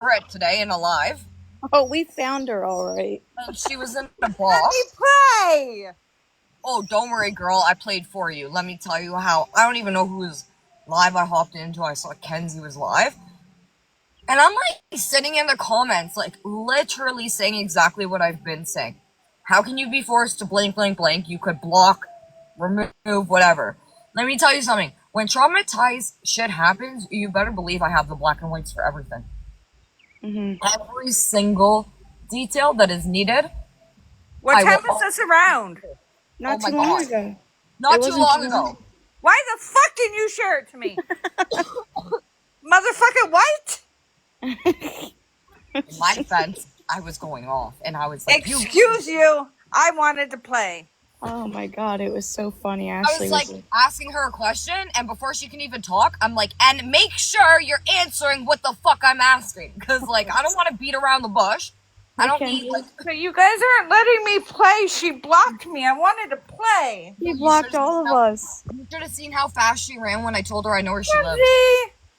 Brit today in a live, Oh, we found her all right. and she was in a Let box. me play. Oh, don't worry, girl. I played for you. Let me tell you how. I don't even know who was live. I hopped into. I saw Kenzie was live, and I'm like sitting in the comments, like literally saying exactly what I've been saying. How can you be forced to blank, blank, blank? You could block, remove, whatever. Let me tell you something. When traumatized shit happens, you better believe I have the black and whites for everything. Every single detail that is needed. What I time will. is this around? Not Oh my too long God. ago. Not It too wasn't long too ago. Why the fuck didn't you share it to me? Motherfucking what? In my defense, I was going off, and I was like, Excuse you. I wanted to play. Oh my god, it was so funny. I Ashley was like asking her a question, and before she can even talk, I'm like, and make sure you're answering what the fuck I'm asking, because like I don't want to beat around the bush. I don't need like. So you guys aren't letting me play. She blocked me. I wanted to play. He blocked all of us. You should have seen how fast she ran when I told her I know where she lives.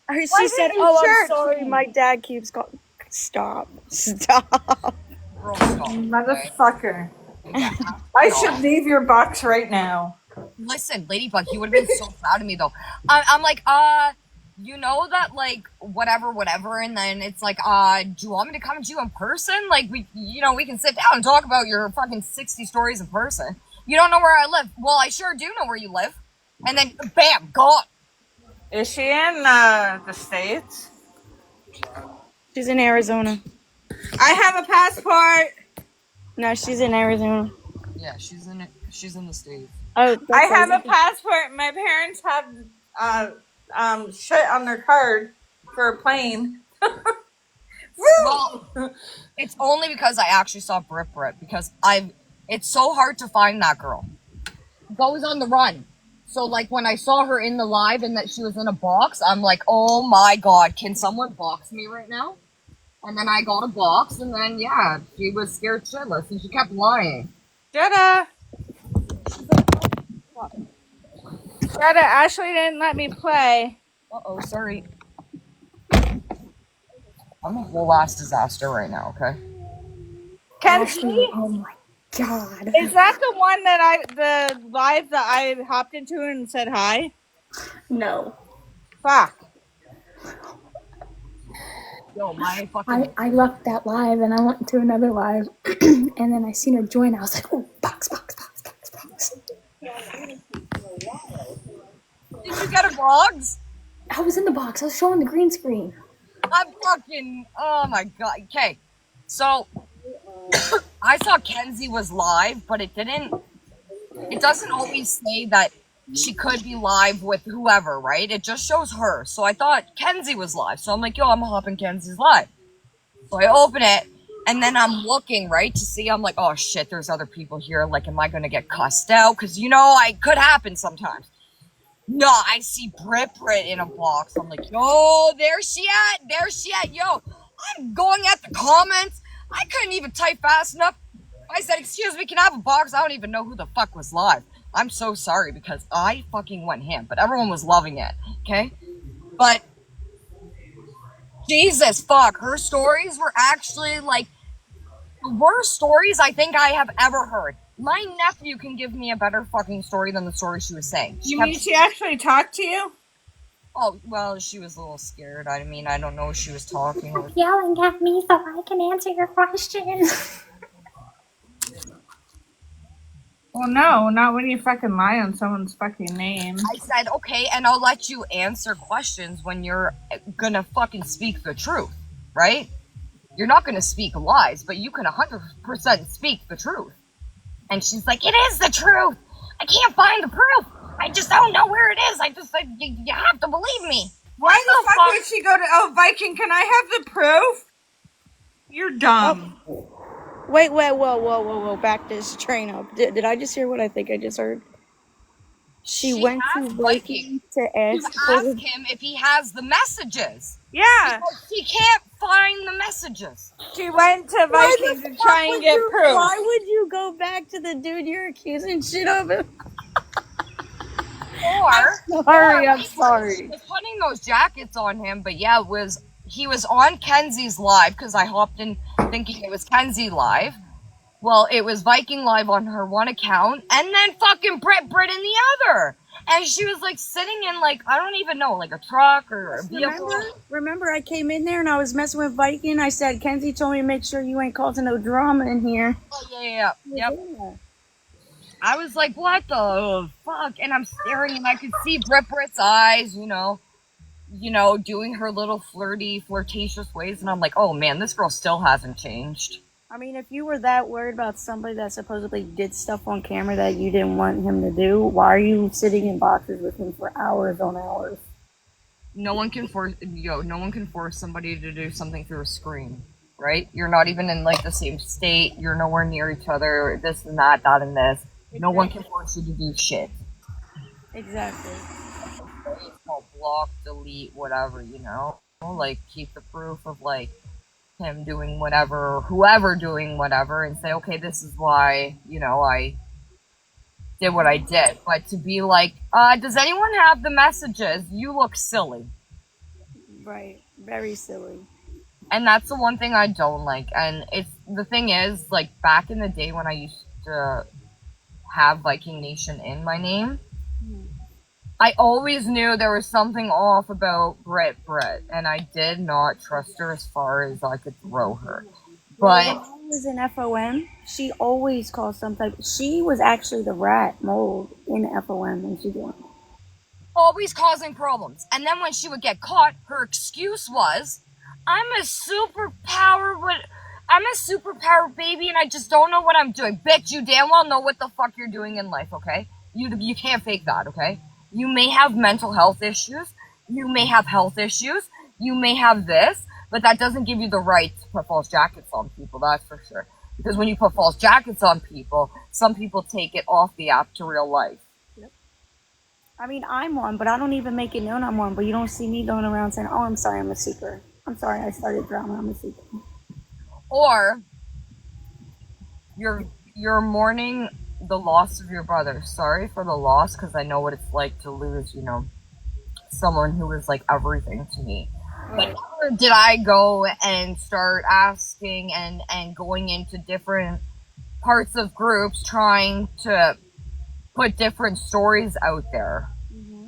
Kenzie, She said, didn't you "Oh, share I'm it to sorry. me?" My dad keeps calling." Stop. Stop. Girl, stop. Okay? Motherfucker. Yeah. I should leave your box right now. Listen, Ladybug, he would have been so proud of me though. I'm like, you know that like whatever, and then it's like, do you want me to come to you in person? Like we can sit down and talk about your fucking 60 stories in person. You don't know where I live. Well, I sure do know where you live. And then bam, gone. Is she in the States? She's in Arizona. I have a passport. No, she's in Arizona. Yeah, she's in it. She's in the States. Oh, I have a passport. My parents have shit on their card for a plane. Well, it's only because I actually saw Brit because it's so hard to find that girl. Goes on the run. So like when I saw her in the live and that she was in a box, I'm like, oh my god, can someone box me right now? And then I got a box, and then yeah, she was scared shitless, and she kept lying. Jetta, Ashley didn't let me play. Uh-oh, sorry. I'm a whole ass disaster right now, okay? Kenzie, oh my god. is that the one that the live that I hopped into and said hi? No. Fuck. Yo, my fucking... I left that live and I went to another live and then I seen her join. I was like, oh, box. Did you get a box? I was in the box. I was showing the green screen. I'm fucking... Oh my god. Okay, so... I saw Kenzie was live, but it doesn't always say that she could be live with whoever, right? It just shows her. So I thought Kenzie was live. So I'm like, yo, I'm hopping Kenzie's live. So I open it, and then I'm looking, right, to see. I'm like, oh shit, there's other people here. Like, am I going to get cussed out? Because, I could happen sometimes. No, I see Brit in a box. I'm like, yo, there she at. Yo, I'm going at the comments. I couldn't even type fast enough. I said, excuse me, can I have a box? I don't even know who the fuck was live. I'm so sorry because I fucking went ham, but everyone was loving it, okay? But, Jesus, fuck, her stories were actually, like, the worst stories I think I have ever heard. My nephew can give me a better fucking story than the story she was saying. You mean she actually talked to you? Oh, well, she was a little scared. I mean, I don't know if she was talking. Stop yelling at me so I can answer your questions. Well, no, not when you fucking lie on someone's fucking name. I said, okay, and I'll let you answer questions when you're gonna fucking speak the truth, right? You're not gonna speak lies, but you can 100% speak the truth. And she's like, it is the truth. I can't find the proof. I just don't know where it is. I just said, you have to believe me. Why the fuck would she go to... Oh, Viking, can I have the proof? You're dumb. Oh. Wait, whoa. Back this train up. Did I just hear what I think I just heard? She went to Viking to ask him if he has the messages. Yeah. Because he can't find the messages. She went to Viking to try and get proof. Why would you go back to the dude you're accusing shit of him? I'm sorry. She was putting those jackets on him, but yeah, he was on Kenzie's live because I hopped in thinking it was Kenzie live. Well, it was Viking live on her one account, and then fucking Brit in the other. And she was like sitting in like, I don't even know, like a truck or a vehicle. Remember I came in there and I was messing with Viking. I said, Kenzie told me to make sure you ain't causing no drama in here. Oh, yeah. Yep. I was like, what the fuck? And I'm staring and I could see Brit's eyes, you know, doing her little flirtatious ways. And I'm like, oh man, this girl still hasn't changed. I mean, if you were that worried about somebody that supposedly did stuff on camera that you didn't want him to do, why are you sitting in boxes with him for hours on hours? No one can force somebody to do something through a screen, right? You're not even in like the same state. You're nowhere near each other. This and that and this. Exactly. No one can force you to do shit. Exactly. It's called block, delete, whatever, you know? Like, keep the proof of like him doing whatever, or whoever doing whatever, and say, okay, this is why, you know, I did what I did. But to be like, does anyone have the messages? You look silly. Right. Very silly. And that's the one thing I don't like. And the thing is, like, back in the day when I used to have Viking Nation in my name, I always knew there was something off about Brit, and I did not trust her as far as I could throw her. But when I was in FOM, she always called some type. She was actually the rat mold in FOM when she joined. Always causing problems. And then when she would get caught, her excuse was, I'm a superpower baby and I just don't know what I'm doing. Bitch, you damn well know what the fuck you're doing in life, okay? You can't fake that, okay? You may have mental health issues. You may have health issues. You may have this, but that doesn't give you the right to put false jackets on people, that's for sure. Because when you put false jackets on people, some people take it off the app to real life. Yep. I mean, I'm one, but I don't even make it known I'm one, but you don't see me going around saying, oh, I'm sorry, I'm a super. I'm sorry, I started drama, I'm a super. Or you're mourning the loss of your brother. Sorry for the loss, because I know what it's like to lose, you know, someone who was like everything to me. But never did I go and start asking and going into different parts of groups trying to put different stories out there. Mm-hmm.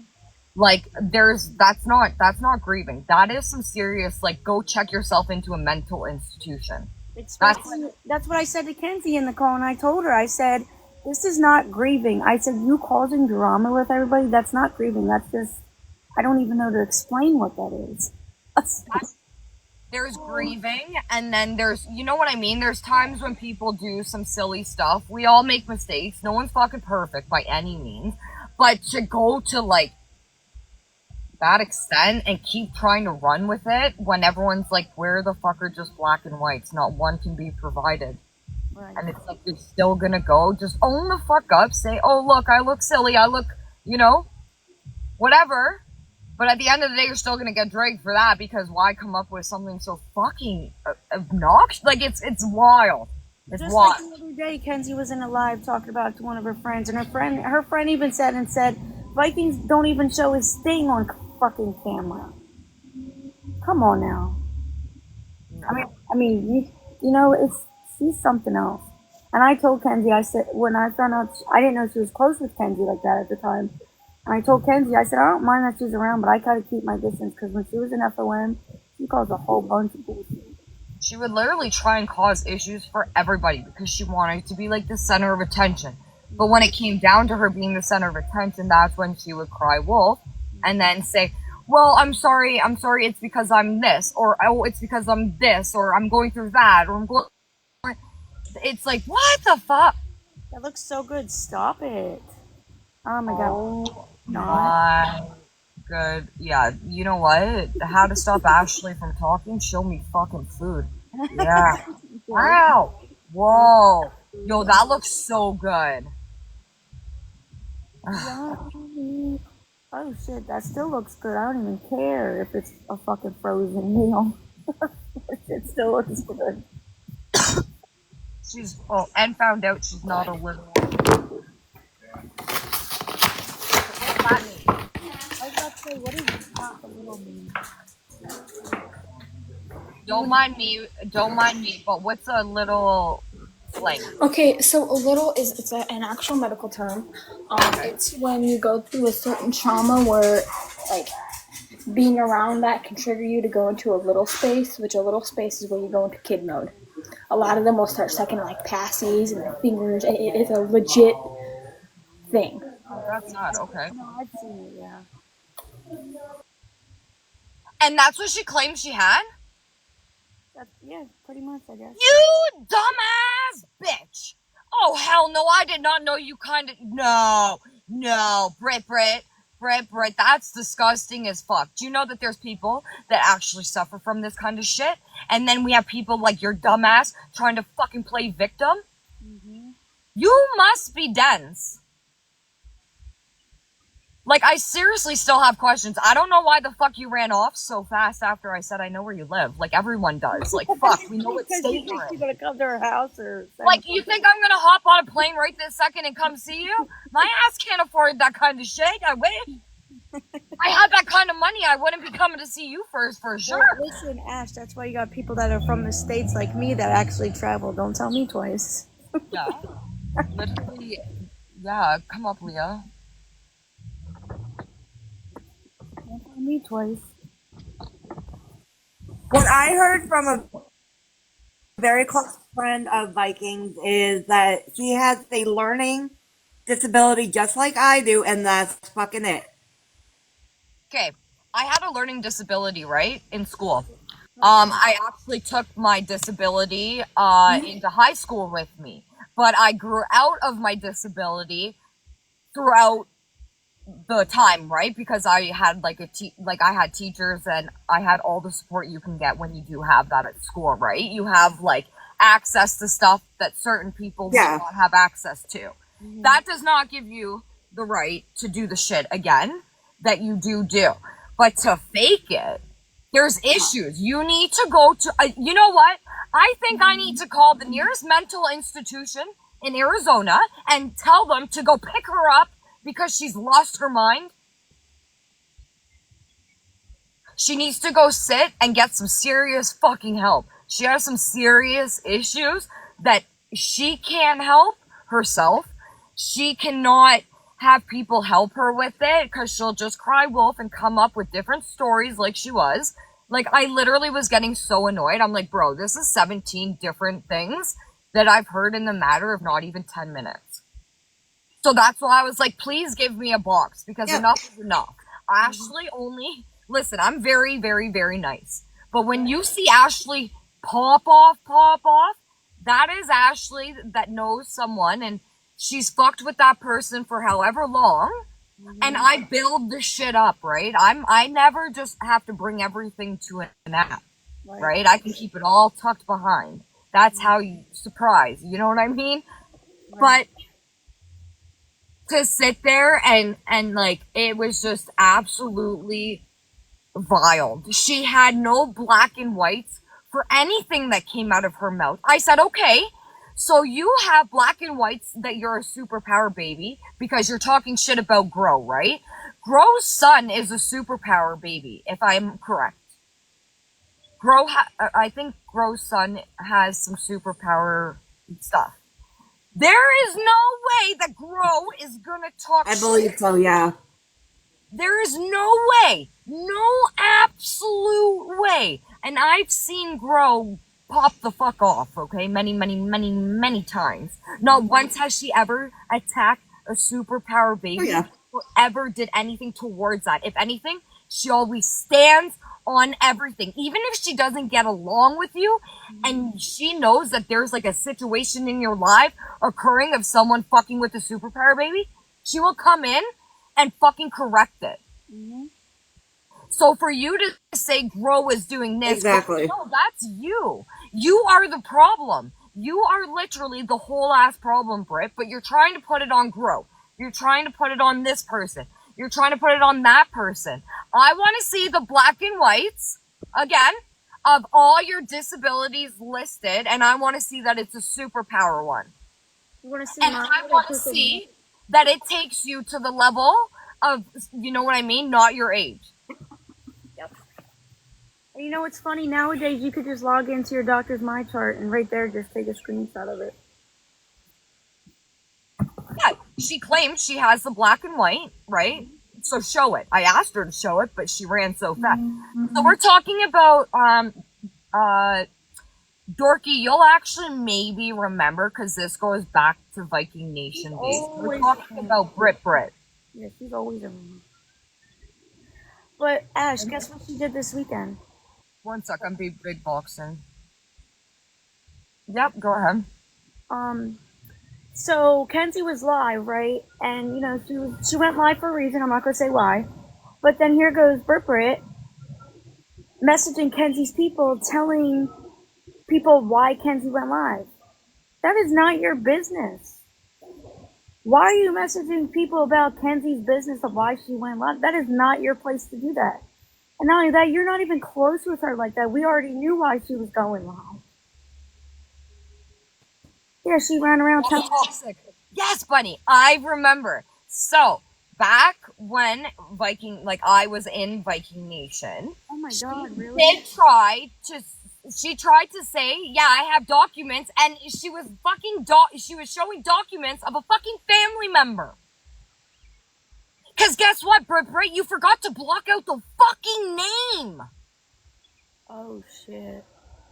Like that's not grieving. That is some serious, like, go check yourself into a mental institution. That's what I said to Kenzie in the call, and I told her, I said, this is not grieving. I said, you causing drama with everybody, that's not grieving. That's just, I don't even know to explain what that is. There's grieving, and then there's, you know what I mean? There's times when people do some silly stuff. We all make mistakes. No one's fucking perfect by any means. But to go to, like, that extent and keep trying to run with it when everyone's like, where the fuck are just black and whites? Not one can be provided. Right. And it's like, you're still gonna go, just own the fuck up, say, oh, look, I look silly, I look, you know, whatever. But at the end of the day, you're still gonna get dragged for that, because why come up with something so fucking obnoxious? Like, it's wild. It's just wild. Like the other day, Kenzie was in a live talking about it to one of her friends, and her friend even said, Vikings don't even show his thing on fucking camera. Come on now. No. I mean, you know, she's something else. And I told Kenzie, I said, when I found out, I didn't know she was close with Kenzie like that at the time. And I told Kenzie, I said, I don't mind that she's around, but I gotta keep my distance, because when she was in FOM, she caused a whole bunch of bullshit. She would literally try and cause issues for everybody because she wanted to be like the center of attention. But when it came down to her being the center of attention, that's when she would cry wolf and then say, well, I'm sorry, it's because I'm this, or oh, it's because I'm this, or I'm going through that, or I'm going... It's like, what the fuck? That looks so good. Stop it. Oh my god. My good. Yeah, you know what? How to stop Ashley from talking? Show me fucking food. Yeah. Wow. Whoa. Yo, that looks so good. Oh shit, that still looks good. I don't even care if it's a fucking frozen meal. It still looks good. And found out she's not a little. I was about to say, what does not a little mean? Don't mind me. Don't mind me. But what's a little like? Okay, so a little is it's an actual medical term. It's when you go through a certain trauma where, like, being around that can trigger you to go into a little space, which a little space is where you go into kid mode. A lot of them will start sucking like passies and their fingers. It's a legit thing. Oh, that's not okay. No, I've seen it. Yeah. And that's what she claimed she had. Yeah, pretty much, I guess. You dumbass bitch! Oh hell no! I did not know you kind of no, Brit. That's disgusting as fuck. Do you know that there's people that actually suffer from this kind of shit, and then we have people like your dumbass trying to fucking play victim? You must be dense. Like, I seriously still have questions. I don't know why the fuck you ran off so fast after I said I know where you live. Like, everyone does. Like, fuck, we know what Because state you think you're she's in. gonna come to her house or Like, you think I'm gonna hop on a plane right this second and come see you? My ass can't afford that kind of shit. I wish. I had that kind of money, I wouldn't be coming to see you first, for sure. Well, listen, Ash, that's why you got people that are from the States like me that actually travel. Don't tell me twice. Yeah. Literally, yeah, come up, Leah. Don't tell me twice. What I heard from a very close friend of Vikings is that she has a learning disability just like I do, and that's fucking it. Okay, I had a learning disability, right, in school. I actually took my disability into high school with me, but I grew out of my disability throughout the time, right? Because I had like I had teachers and I had all the support you can get when you do have that at school, right? You have like access to stuff that certain people do Yeah. not have access to. That does not give you the right to do the shit again that you do. But to fake it, there's issues. You need to go to, you know what? I think I need to call the nearest mental institution in Arizona and tell them to go pick her up because she's lost her mind. She needs to go sit and get some serious fucking help. She has some serious issues that she can't help herself. She cannot have people help her with it because she'll just cry wolf and come up with different stories like she was. Like, I literally was getting so annoyed. I'm like, bro, this is 17 different things that I've heard in the matter of not even 10 minutes. So that's why I was like, please give me a box because enough is enough. Ashley only, listen, I'm very, very, very nice. But when you see Ashley pop off, that is Ashley that knows someone and she's fucked with that person for however long. And I build the shit up, right? I never just have to bring everything to an app, right? I can keep it all tucked behind. That's how you surprise, you know what I mean? But to sit there and like, it was just absolutely vile. She had no black and whites for anything that came out of her mouth. I said, okay, so you have black and whites that you're a superpower baby because you're talking shit about Grow, right? Grow's son is a superpower baby, if I'm correct. I think Grow's son has some superpower stuff. There is no way that Grow is gonna talk I believe shit. so, yeah. There is no way. No absolute way. And I've seen Grow pop the fuck off, okay? Many times. Not once has she ever attacked a superpower baby or ever did anything towards that. If anything, she always stands on everything. Even if she doesn't get along with you and she knows that there's like a situation in your life occurring of someone fucking with a superpower baby, she will come in and fucking correct it. So for you to say Grow is doing this, Exactly. no, that's you. You are the problem. You are literally the whole ass problem, Brit, but you're trying to put it on Grow. You're trying to put it on this person. You're trying to put it on that person. I want to see the black and whites, again, of all your disabilities listed, and I want to see that it's a superpower one. You want to see? And I want to see that it takes you to the level of, you know what I mean, not your age. And you know what's funny? Nowadays, you could just log into your doctor's My Chart and right there just take a screenshot of it. Yeah, she claims she has the black and white, right? So show it. I asked her to show it, but she ran so fast. So we're talking about Dorky, you'll actually maybe remember because this goes back to Viking Nation days. We're talking about Brit. Yeah, she's always around. But Ash, guess what she did this weekend? One sec, I'm big boxing. Yep, go ahead. So Kenzie was live, right? And you know, she went live for a reason. I'm not gonna say why. But then here goes Brit messaging Kenzie's people, telling people why Kenzie went live. That is not your business. Why are you messaging people about Kenzie's business of why she went live? That is not your place to do that. And not only that, you're not even close with her like that. We already knew why she was going live. Yeah, she ran around town. Yes, Bunny, I remember. So back when I was in Viking Nation. Oh my God, really? She tried to say, yeah, I have documents, and she was she was showing documents of a fucking family member. Cause guess what, Brit, you forgot to block out the fucking name. Oh shit.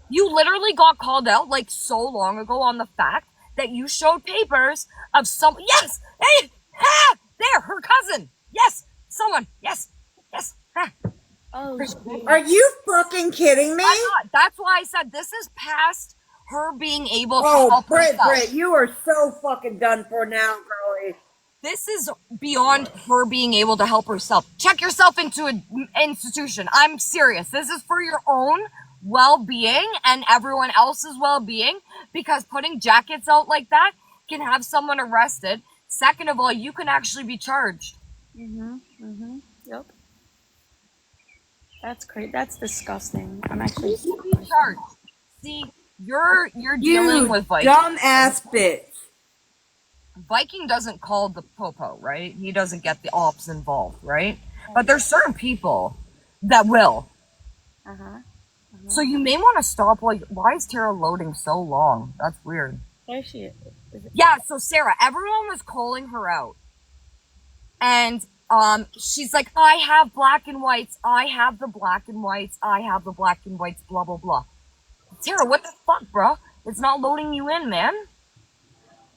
You literally got called out like so long ago on the fact that you showed papers of yes, hey, there, her cousin, yes, someone, yes, Oh shit. Are you fucking kidding me? That's why I said this is past her being able to help herself. Brit, you are so fucking done for now, girlie. This is beyond her being able to help herself. Check yourself into an institution. I'm serious. This is for your own well-being and everyone else's well-being, because putting jackets out like that can have someone arrested. Second of all, you can actually be charged. Yep. That's crazy. That's disgusting. I'm actually You can be charged. See, you're dealing with Viking. Dumbass bitch. Viking doesn't call the popo, right? He doesn't get the ops involved, right? But there's certain people that will. So you may want to stop. Why is Tara loading so long? That's weird. There she is. Yeah, so Sarah, everyone was calling her out. And she's like, I have black and whites. I have the black and whites. I have the black and whites, blah, blah, blah. Tara, what the fuck, bro? It's not loading you in, man.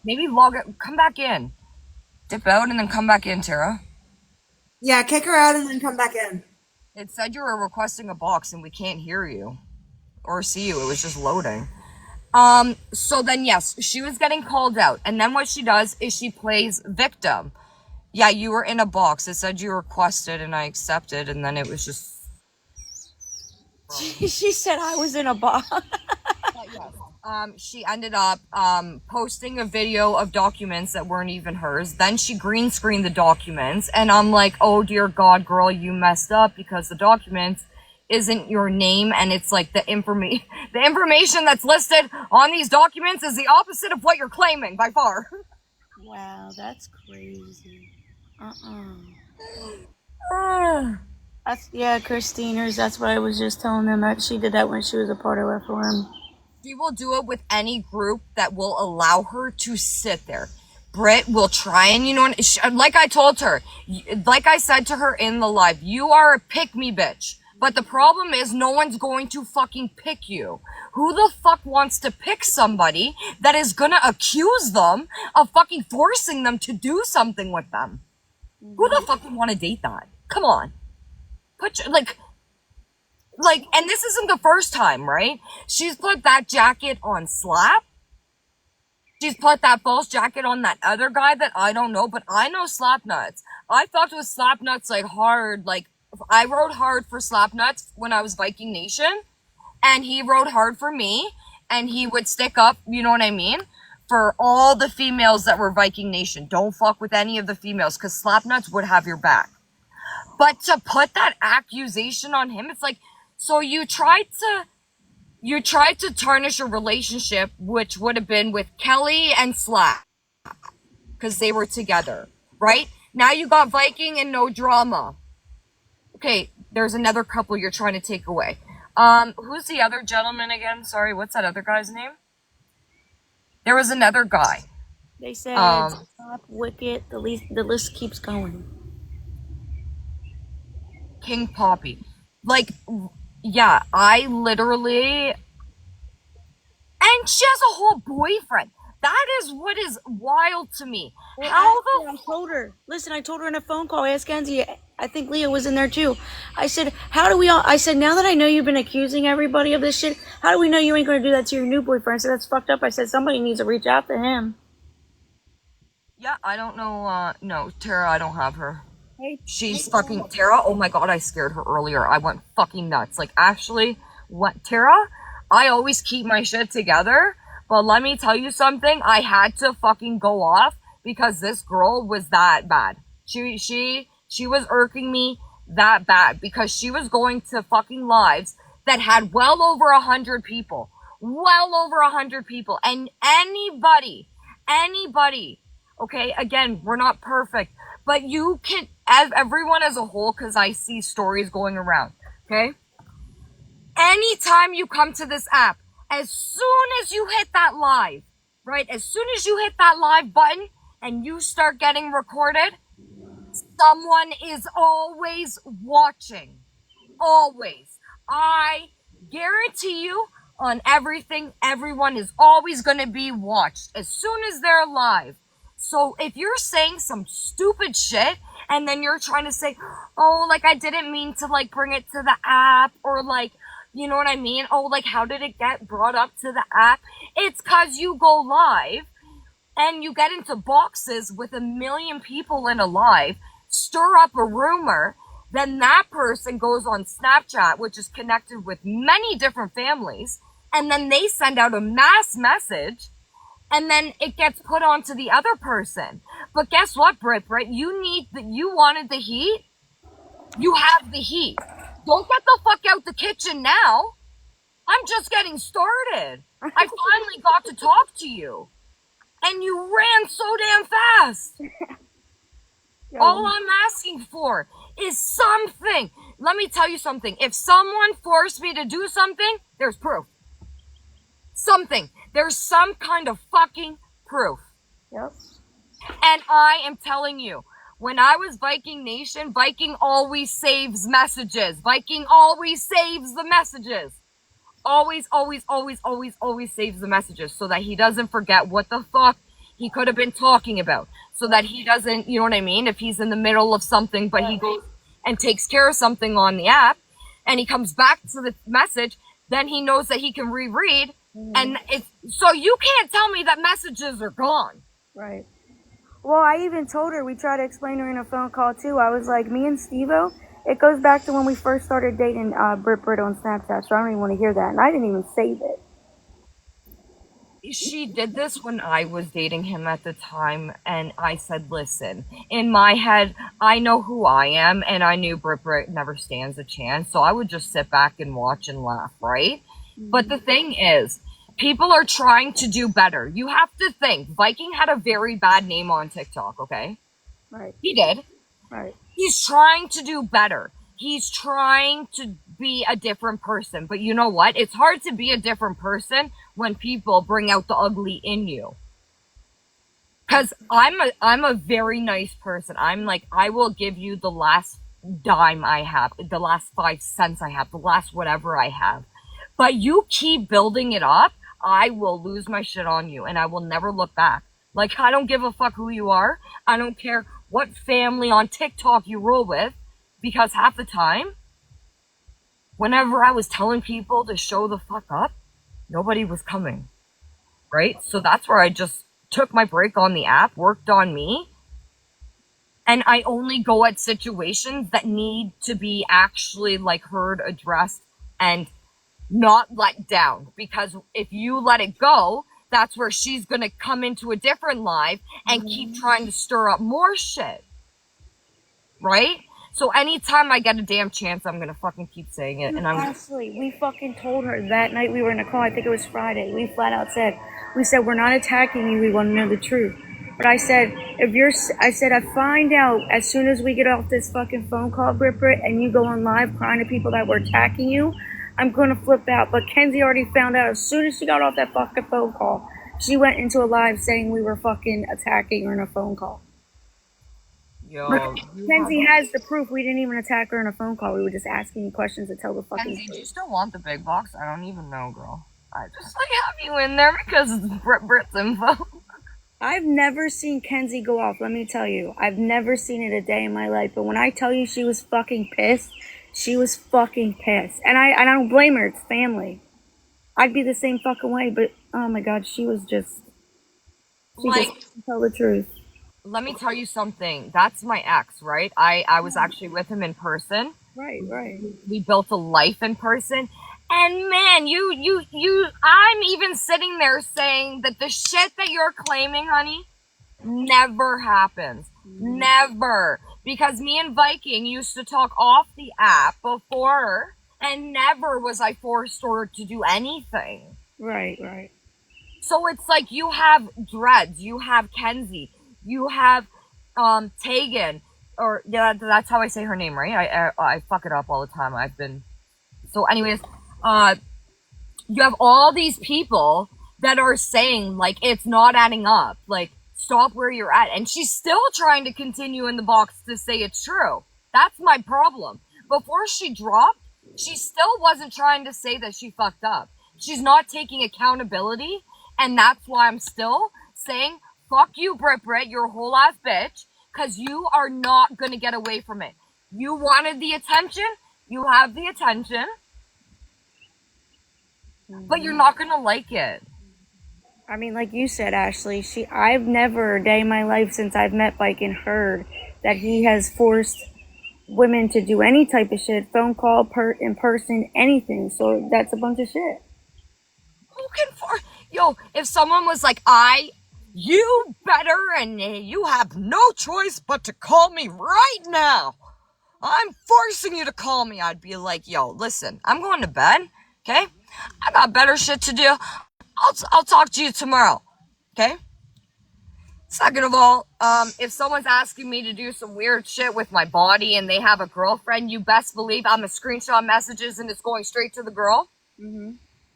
Maybe come back in. Dip out and then come back in, Tara. Yeah, kick her out and then come back in. It said you were requesting a box and we can't hear you or see you. It was just loading. So then, yes, she was getting called out. And then what she does is she plays victim. Yeah, you were in a box. It said you requested and I accepted. And then it was just... She said I was in a box. She ended up posting a video of documents that weren't even hers. Then she green screened the documents, and I'm like, oh dear God, girl, you messed up because the documents isn't your name, and it's like the information that's listed on these documents is the opposite of what you're claiming by far. Wow, that's crazy. Christiners. That's what I was just telling them, that she did that when she was a part of FOM. She will do it with any group that will allow her to sit there. Brit will try and, like I told her, like I said to her in the live, you are a pick-me bitch. But the problem is no one's going to fucking pick you. Who the fuck wants to pick somebody that is gonna accuse them of fucking forcing them to do something with them? Who the fuck would want to date that? Come on. And this isn't the first time, right? She's put that jacket on Slap. She's put that false jacket on that other guy that I don't know, but I know Slapnuts. I fucked with Slapnuts hard. I rode hard for Slapnuts when I was Viking Nation, and he rode hard for me, and he would stick up, you know what I mean? For all the females that were Viking Nation. Don't fuck with any of the females, because Slapnuts would have your back. But to put that accusation on him, it's like, so you tried to tarnish a relationship, which would have been with Kelly and Slap, because they were together, right? Now you got Viking and no drama. Okay, there's another couple you're trying to take away. Who's the other gentleman again? Sorry, what's that other guy's name? There was another guy. They said Um, stop, Wicked. The list keeps going. King Poppy. Like, yeah, I literally. And she has a whole boyfriend. That is what is wild to me. Well, How actually, the. I told her. Listen, I told her in a phone call. I asked Kenzie. I think Leah was in there too. I said, "How do we all?" I said, "Now that I know you've been accusing everybody of this shit, how do we know you ain't going to do that to your new boyfriend?" I said, "That's fucked up." I said, "Somebody needs to reach out to him." Yeah, I don't know. No, Tara, I don't have her. Hey, She's fucking Tara. Oh my god, I scared her earlier. I went fucking nuts. Like, actually, what, Tara? I always keep my shit together, but let me tell you something. I had to fucking go off because this girl was that bad. She was irking me that bad because she was going to fucking lives that had well over 100 people, and anybody. Okay, again, we're not perfect, but you can, as everyone as a whole, because I see stories going around. Okay, anytime you come to this app, as soon as you hit that live, right? As soon as you hit that live button and you start getting recorded, someone is always watching. Always. I guarantee you on everything, everyone is always going to be watched as soon as they're live. So if you're saying some stupid shit and then you're trying to say, oh, like I didn't mean to like bring it to the app, or like, you know what I mean? Oh, like how did it get brought up to the app? It's cause you go live and you get into boxes with 1 million people in a live, stir up a rumor, then that person goes on Snapchat, which is connected with many different families, and then they send out a mass message, and then it gets put onto the other person. But guess what, Brit? You wanted the heat? You have the heat. Don't get the fuck out the kitchen now. I'm just getting started. I finally got to talk to you. And you ran so damn fast. All I'm asking for is something. Let me tell you something. If someone forced me to do something, there's proof. Something. There's some kind of fucking proof. Yep. And I am telling you, when I was Viking Nation, Viking always saves messages. Viking always saves the messages. Always saves the messages so that he doesn't forget what the fuck he could have been talking about. So that he doesn't, you know what I mean? If he's in the middle of something, but he goes and takes care of something on the app, and he comes back to the message, then he knows that he can reread. And so you can't tell me that messages are gone. Right. Well, I even told her, we tried to explain to her in a phone call too. I was like, me and Steve-O, it goes back to when we first started dating Brit on Snapchat, so I don't even want to hear that. And I didn't even save it. She did this when I was dating him at the time, and I said, listen, in my head, I know who I am, and I knew Brit never stands a chance, so I would just sit back and watch and laugh, right? But the thing is, people are trying to do better. You have to think, Viking had a very bad name on TikTok, okay? Right. He did. Right. He's trying to do better. He's trying to be a different person. But you know what? It's hard to be a different person when people bring out the ugly in you. Cause I'm a very nice person. I'm like, I will give you the last dime I have, the last 5 cents I have, the last whatever I have. But you keep building it up, I will lose my shit on you and I will never look back. Like, I don't give a fuck who you are. I don't care what family on TikTok you roll with, because half the time, whenever I was telling people to show the fuck up, nobody was coming, right? So that's where I just took my break on the app, worked on me, and I only go at situations that need to be actually like heard, addressed, and not let down. Because if you let it go, that's where she's gonna come into a different live and keep trying to stir up more shit, right? So anytime I get a damn chance, I'm gonna fucking keep saying it. And Honestly, we fucking told her that night we were in a call. I think it was Friday. We flat out said, we're not attacking you. We want to know the truth. But I said, I find out as soon as we get off this fucking phone call, Brit, and you go on live crying to people that were attacking you, I'm gonna flip out. But Kenzie already found out as soon as she got off that fucking phone call. She went into a live saying we were fucking attacking her in a phone call. Yo, Kenzie has the proof. We didn't even attack her in a phone call. We were just asking questions to tell the fucking Kenzie, do truth. you still want the big box? I don't even know, girl. I just like have you in there because it's Brit's info. I've never seen Kenzie go off, let me tell you. I've never seen it a day in my life. But when I tell you she was fucking pissed, she was fucking pissed. And I don't blame her, it's family. I'd be the same fucking way, but oh my god, she just couldn't tell the truth. Let me tell you something. That's my ex, right? I was actually with him in person. Right. We built a life in person. And man, I'm even sitting there saying that the shit that you're claiming, honey, never happens. Never. Because me and Viking used to talk off the app before, and never was I forced her to do anything. Right. So it's like you have Dreads, you have Kenzie, you have Tegan, or yeah, that's how I say her name, right? I fuck it up all the time. So anyways, you have all these people that are saying like it's not adding up, like stop where you're at, and she's still trying to continue in the box to say it's true. That's my problem. Before she dropped, she still wasn't trying to say that she fucked up. She's not taking accountability, and that's why I'm still saying fuck you, Brit, you're a whole ass bitch, because you are not gonna get away from it. You wanted the attention, you have the attention, but you're not gonna like it. I mean, like you said, Ashley, I've never a day in my life since I've met Viking heard that he has forced women to do any type of shit, phone call, in person, anything. So that's a bunch of shit. Who can yo, if someone was like, you better, and you have no choice but to call me right now. I'm forcing you to call me. I'd be like, yo, listen, I'm going to bed, okay? I got better shit to do. I'll talk to you tomorrow, okay? Second of all, if someone's asking me to do some weird shit with my body and they have a girlfriend, you best believe I'm a screenshot messages and it's going straight to the girl.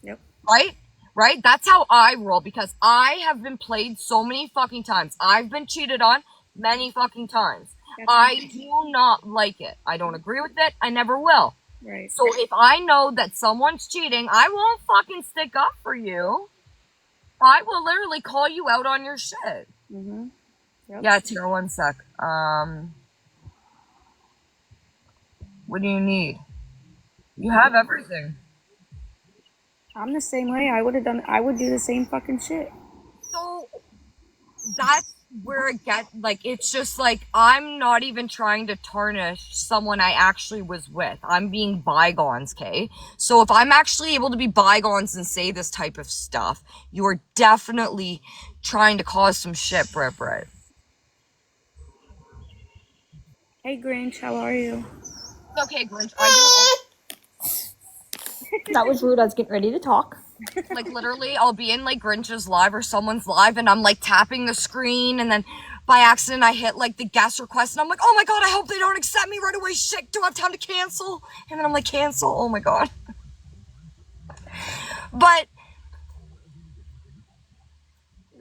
Yep. Right? That's how I roll, because I have been played so many fucking times. I've been cheated on many fucking times. I do not like it. I don't agree with it. I never will. Right. So if I know that someone's cheating, I won't fucking stick up for you. I will literally call you out on your shit. Yep. Yeah, it's here. 1 sec. What do you need? You have everything. I'm the same way. I would do the same fucking shit. So that's where it gets, like, it's just like, I'm not even trying to tarnish someone I actually was with. I'm being bygones, okay? So if I'm actually able to be bygones and say this type of stuff, you are definitely trying to cause some shit, Brit. Hey, Grinch, how are you? It's okay, Grinch. That was rude. I was getting ready to talk. Like, literally, I'll be in, like, Grinch's live or someone's live, and I'm, like, tapping the screen, and then by accident, I hit, like, the guest request, and I'm like, oh my god, I hope they don't accept me right away. Shit, do I have time to cancel? And then I'm like, cancel. Oh my god. But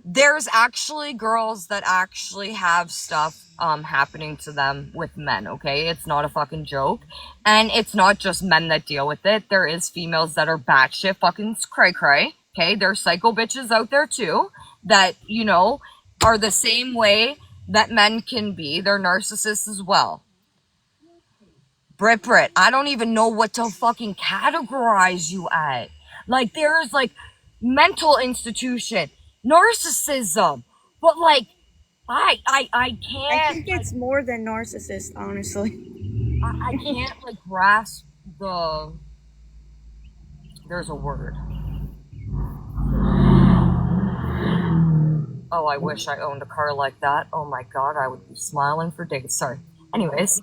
there's actually girls that actually have stuff happening to them with men, okay? It's not a fucking joke. And it's not just men that deal with it. There is females that are batshit fucking cray-cray, okay? There's psycho bitches out there too that, you know, are the same way that men can be. They're narcissists as well. Brit, I don't even know what to fucking categorize you at. Like, there's, like, mental institution, narcissism, but, like, I can't. I think it's more than narcissist, honestly. I can't, like, grasp there's a word. Oh, I wish I owned a car like that. Oh my god, I would be smiling for days. Sorry. Anyways.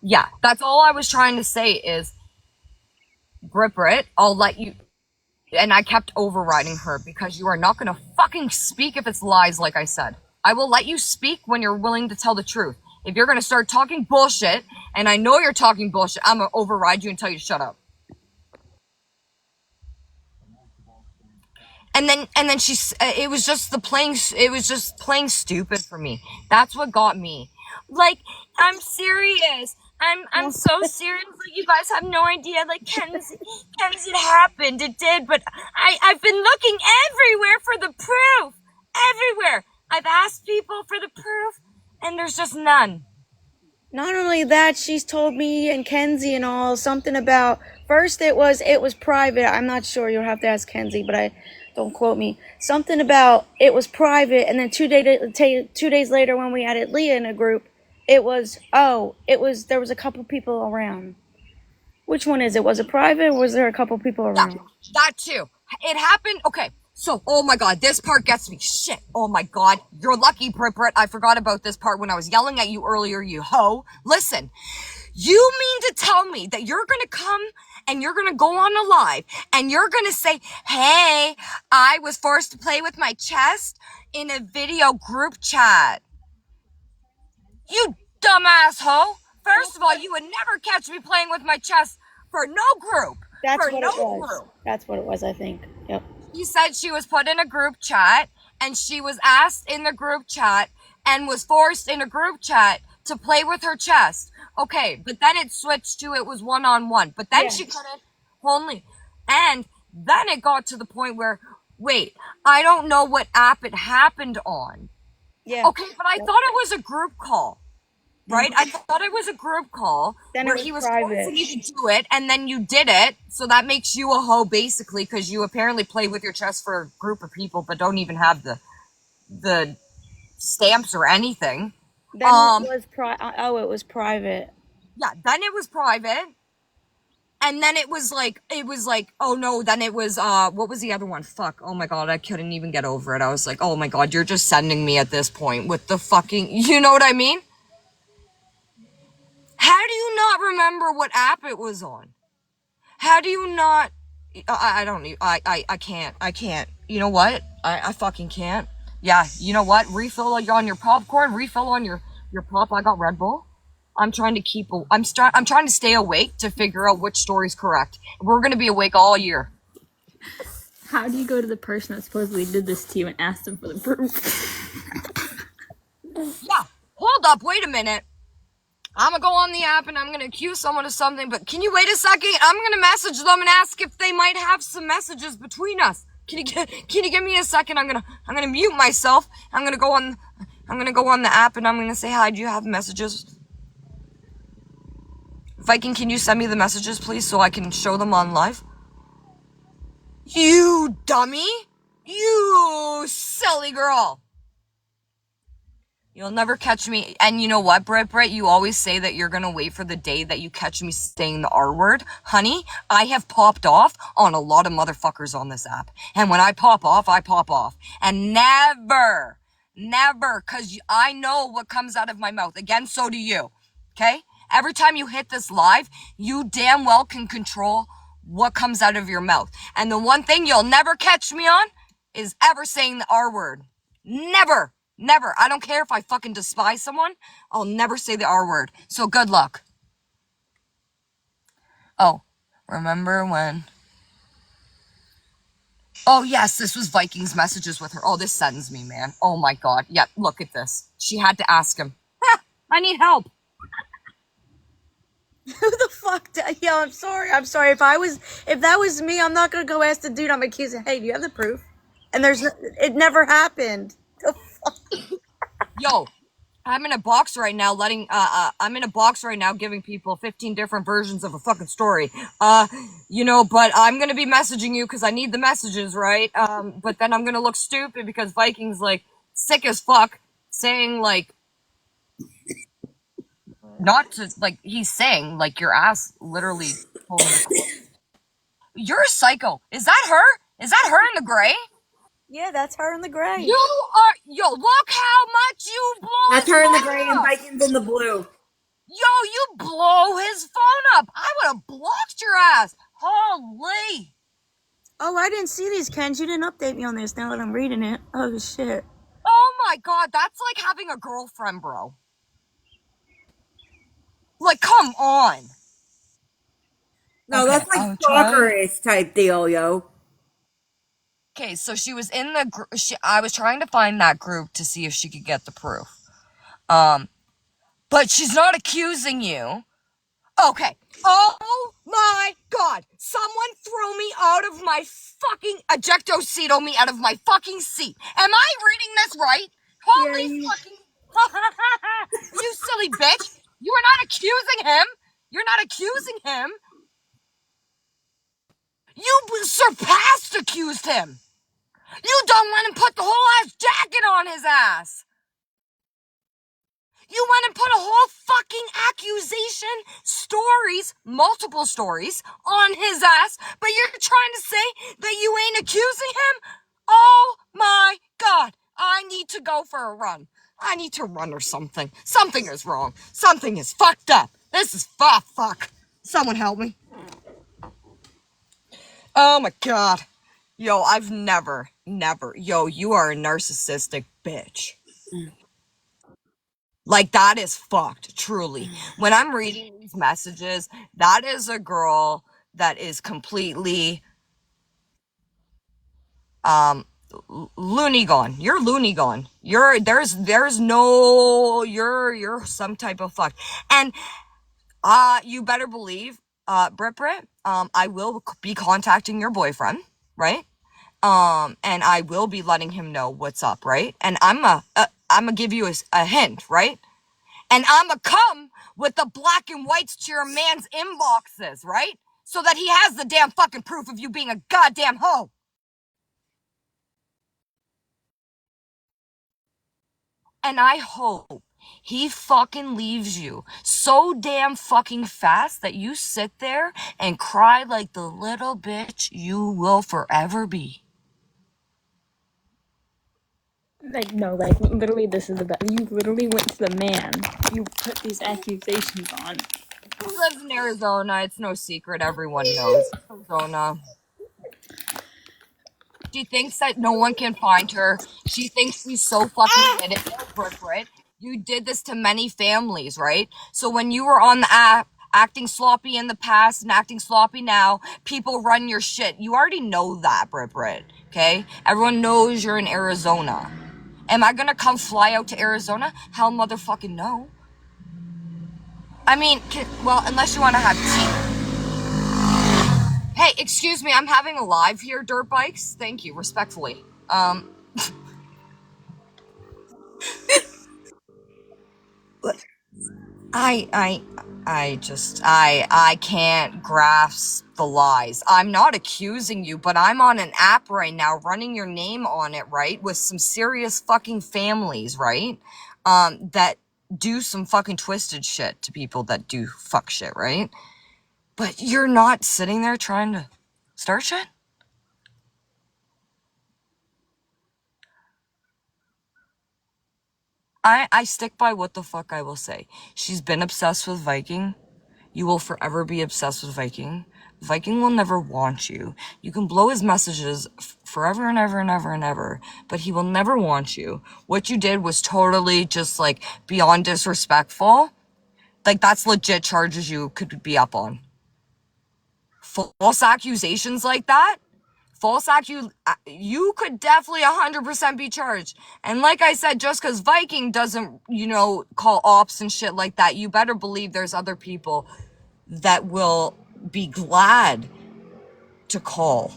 Yeah, that's all I was trying to say is, Brit, I'll let you, and I kept overriding her because you are not going to fucking speak if it's lies, like I said. I will let you speak when you're willing to tell the truth. If you're going to start talking bullshit, and I know you're talking bullshit, I'm going to override you and tell you to shut up. And then she's it was just playing stupid for me. That's what got me. Like, I'm serious. I'm so serious. Like, you guys have no idea. Like, Kenzie, it happened. It did. But I've been looking everywhere for the proof. Everywhere. I've asked people for the proof, and there's just none. Not only that, she's told me and Kenzie and all something about, first it was private. I'm not sure. You'll have to ask Kenzie, but I don't quote me. Something about it was private, and then 2 days later when we added Leah in a group, there was a couple people around. Which one is it? Was it private, or was there a couple people around? Yeah, that too. It happened. Okay. So, oh my God, this part gets me. Shit. Oh my God. You're lucky, Brit. I forgot about this part when I was yelling at you earlier, you hoe. Listen, you mean to tell me that you're going to come and you're going to go on a live and you're going to say, hey, I was forced to play with my chest in a video group chat. You dumbass hoe. First of all, you would never catch me playing with my chest for no group. That's for what no it was. Group. That's what it was, I think. Yep. She said she was put in a group chat and she was asked in the group chat and was forced in a group chat to play with her chest. Okay, but then it switched to it was one-on-one. But then she couldn't only. And then it got to the point where, wait, I don't know what app it happened on. Yeah. Okay, but I thought it was a group call. Right? I thought it was a group call where he was forcing you to do it, and then you did it, so that makes you a hoe, basically, because you apparently play with your chest for a group of people, but don't even have the stamps or anything. Then it was private. Yeah, then it was private, and then it was like, oh no, then it was, what was the other one? Fuck, oh my God, I couldn't even get over it. I was like, oh my God, you're just sending me at this point with the fucking, you know what I mean? How do you not remember what app it was on? How do you not? I don't need. I can't. You know what? I fucking can't. Yeah. You know what? Refill on your popcorn. Refill on your pop. I got Red Bull. I'm trying to keep. I'm trying to stay awake to figure out which story's correct. We're gonna be awake all year. How do you go to the person that supposedly did this to you and ask them for the proof? Yeah. Hold up. Wait a minute. I'm gonna go on the app and I'm gonna accuse someone of something, but can you wait a second? I'm gonna message them and ask if they might have some messages between us. Can you give me a second? I'm gonna mute myself. I'm gonna go on the app and I'm gonna say, hi, do you have messages? Viking, can you send me the messages, please, so I can show them on live? You dummy! You silly girl! You'll never catch me. And you know what, Brit, you always say that you're gonna wait for the day that you catch me saying the R word. Honey, I have popped off on a lot of motherfuckers on this app. And when I pop off, I pop off. And never, cause I know what comes out of my mouth. Again, so do you. Okay? Every time you hit this live, you damn well can control what comes out of your mouth. And the one thing you'll never catch me on is ever saying the R word. Never. Never. I don't care if I fucking despise someone. I'll never say the R word. So good luck. Oh, remember when? Oh, yes, this was Viking's messages with her. Oh, this saddens me, man. Oh, my God. Yeah, look at this. She had to ask him. I need help. Who the fuck? Yo, I'm sorry. If that was me, I'm not gonna go ask the dude I'm accusing. Hey, do you have the proof? And it never happened. The fuck? Yo, I'm in a box right now giving people 15 different versions of a fucking story. But I'm gonna be messaging you because I need the messages, right? But then I'm gonna look stupid because Viking's like sick as fuck saying like, not to, like, he's saying, like, your ass literally told me to. You're a psycho. Is that her? Is that her in the gray? Yeah, that's her in the gray. Yo, look how much you blow. That's her in the gray and Viking's in the blue. Yo, you blow his phone up. I would have blocked your ass. Holy. Oh, I didn't see these, Ken. You didn't update me on this now that I'm reading it. Oh, shit. Oh, my God. That's like having a girlfriend, bro. Like, come on. No, okay, that's like stalkerish type deal, yo. Okay, so she was in the group. I was trying to find that group to see if she could get the proof. But she's not accusing you. Okay. Oh my god. Someone throw me out of my fucking ejectocito me out of my fucking seat. Am I reading this right? Holy fucking you silly bitch. You are not accusing him. You're not accusing him. You surpassed accused him. You don't let him put the whole ass jacket on his ass. You went and put a whole fucking accusation, stories, multiple stories, on his ass, but you're trying to say that you ain't accusing him? Oh my god, I need to go for a run. I need to run or something. Something is wrong. Something is fucked up. This is fuck. Someone help me. Oh my god. Yo, I've never, yo, you are a narcissistic bitch. Like, that is fucked, truly. When I'm reading these messages, that is a girl that is completely, loony gone. You're loony gone. There's no, you're some type of fuck. And, you better believe, Brit, I will be contacting your boyfriend, right? And I will be letting him know what's up, right? And I'm gonna give you a hint, right? And I'ma come with the black and whites to your man's inboxes, right? So that he has the damn fucking proof of you being a goddamn hoe. And I hope he fucking leaves you so damn fucking fast that you sit there and cry like the little bitch you will forever be. Like, no, like, literally, this is the best. You literally went to the man you put these accusations on. He lives in Arizona. It's no secret. Everyone knows. Arizona. She thinks that no one can find her. She thinks she's so fucking good at it, Brit. You did this to many families, right? So when you were on the app, acting sloppy in the past and acting sloppy now, people run your shit. You already know that, Brit. Okay? Everyone knows you're in Arizona. Am I gonna come fly out to Arizona? Hell motherfucking no. I mean, well, unless you want to have tea. Hey, excuse me, I'm having a live here, dirt bikes. Thank you, respectfully. I can't grasp the lies. I'm not accusing you, but I'm on an app right now running your name on it, right? With some serious fucking families, right? That do some fucking twisted shit to people that do fuck shit, right? But you're not sitting there trying to start shit? I stick by what the fuck I will say. She's been obsessed with Viking. You will forever be obsessed with Viking. Viking will never want you. You can blow his messages forever and ever and ever and ever, but he will never want you. What you did was totally just like beyond disrespectful. Like, that's legit charges you could be up on. False accusations like that? You could definitely 100% be charged. And like I said, just because Viking doesn't, call ops and shit like that, you better believe there's other people that will be glad to call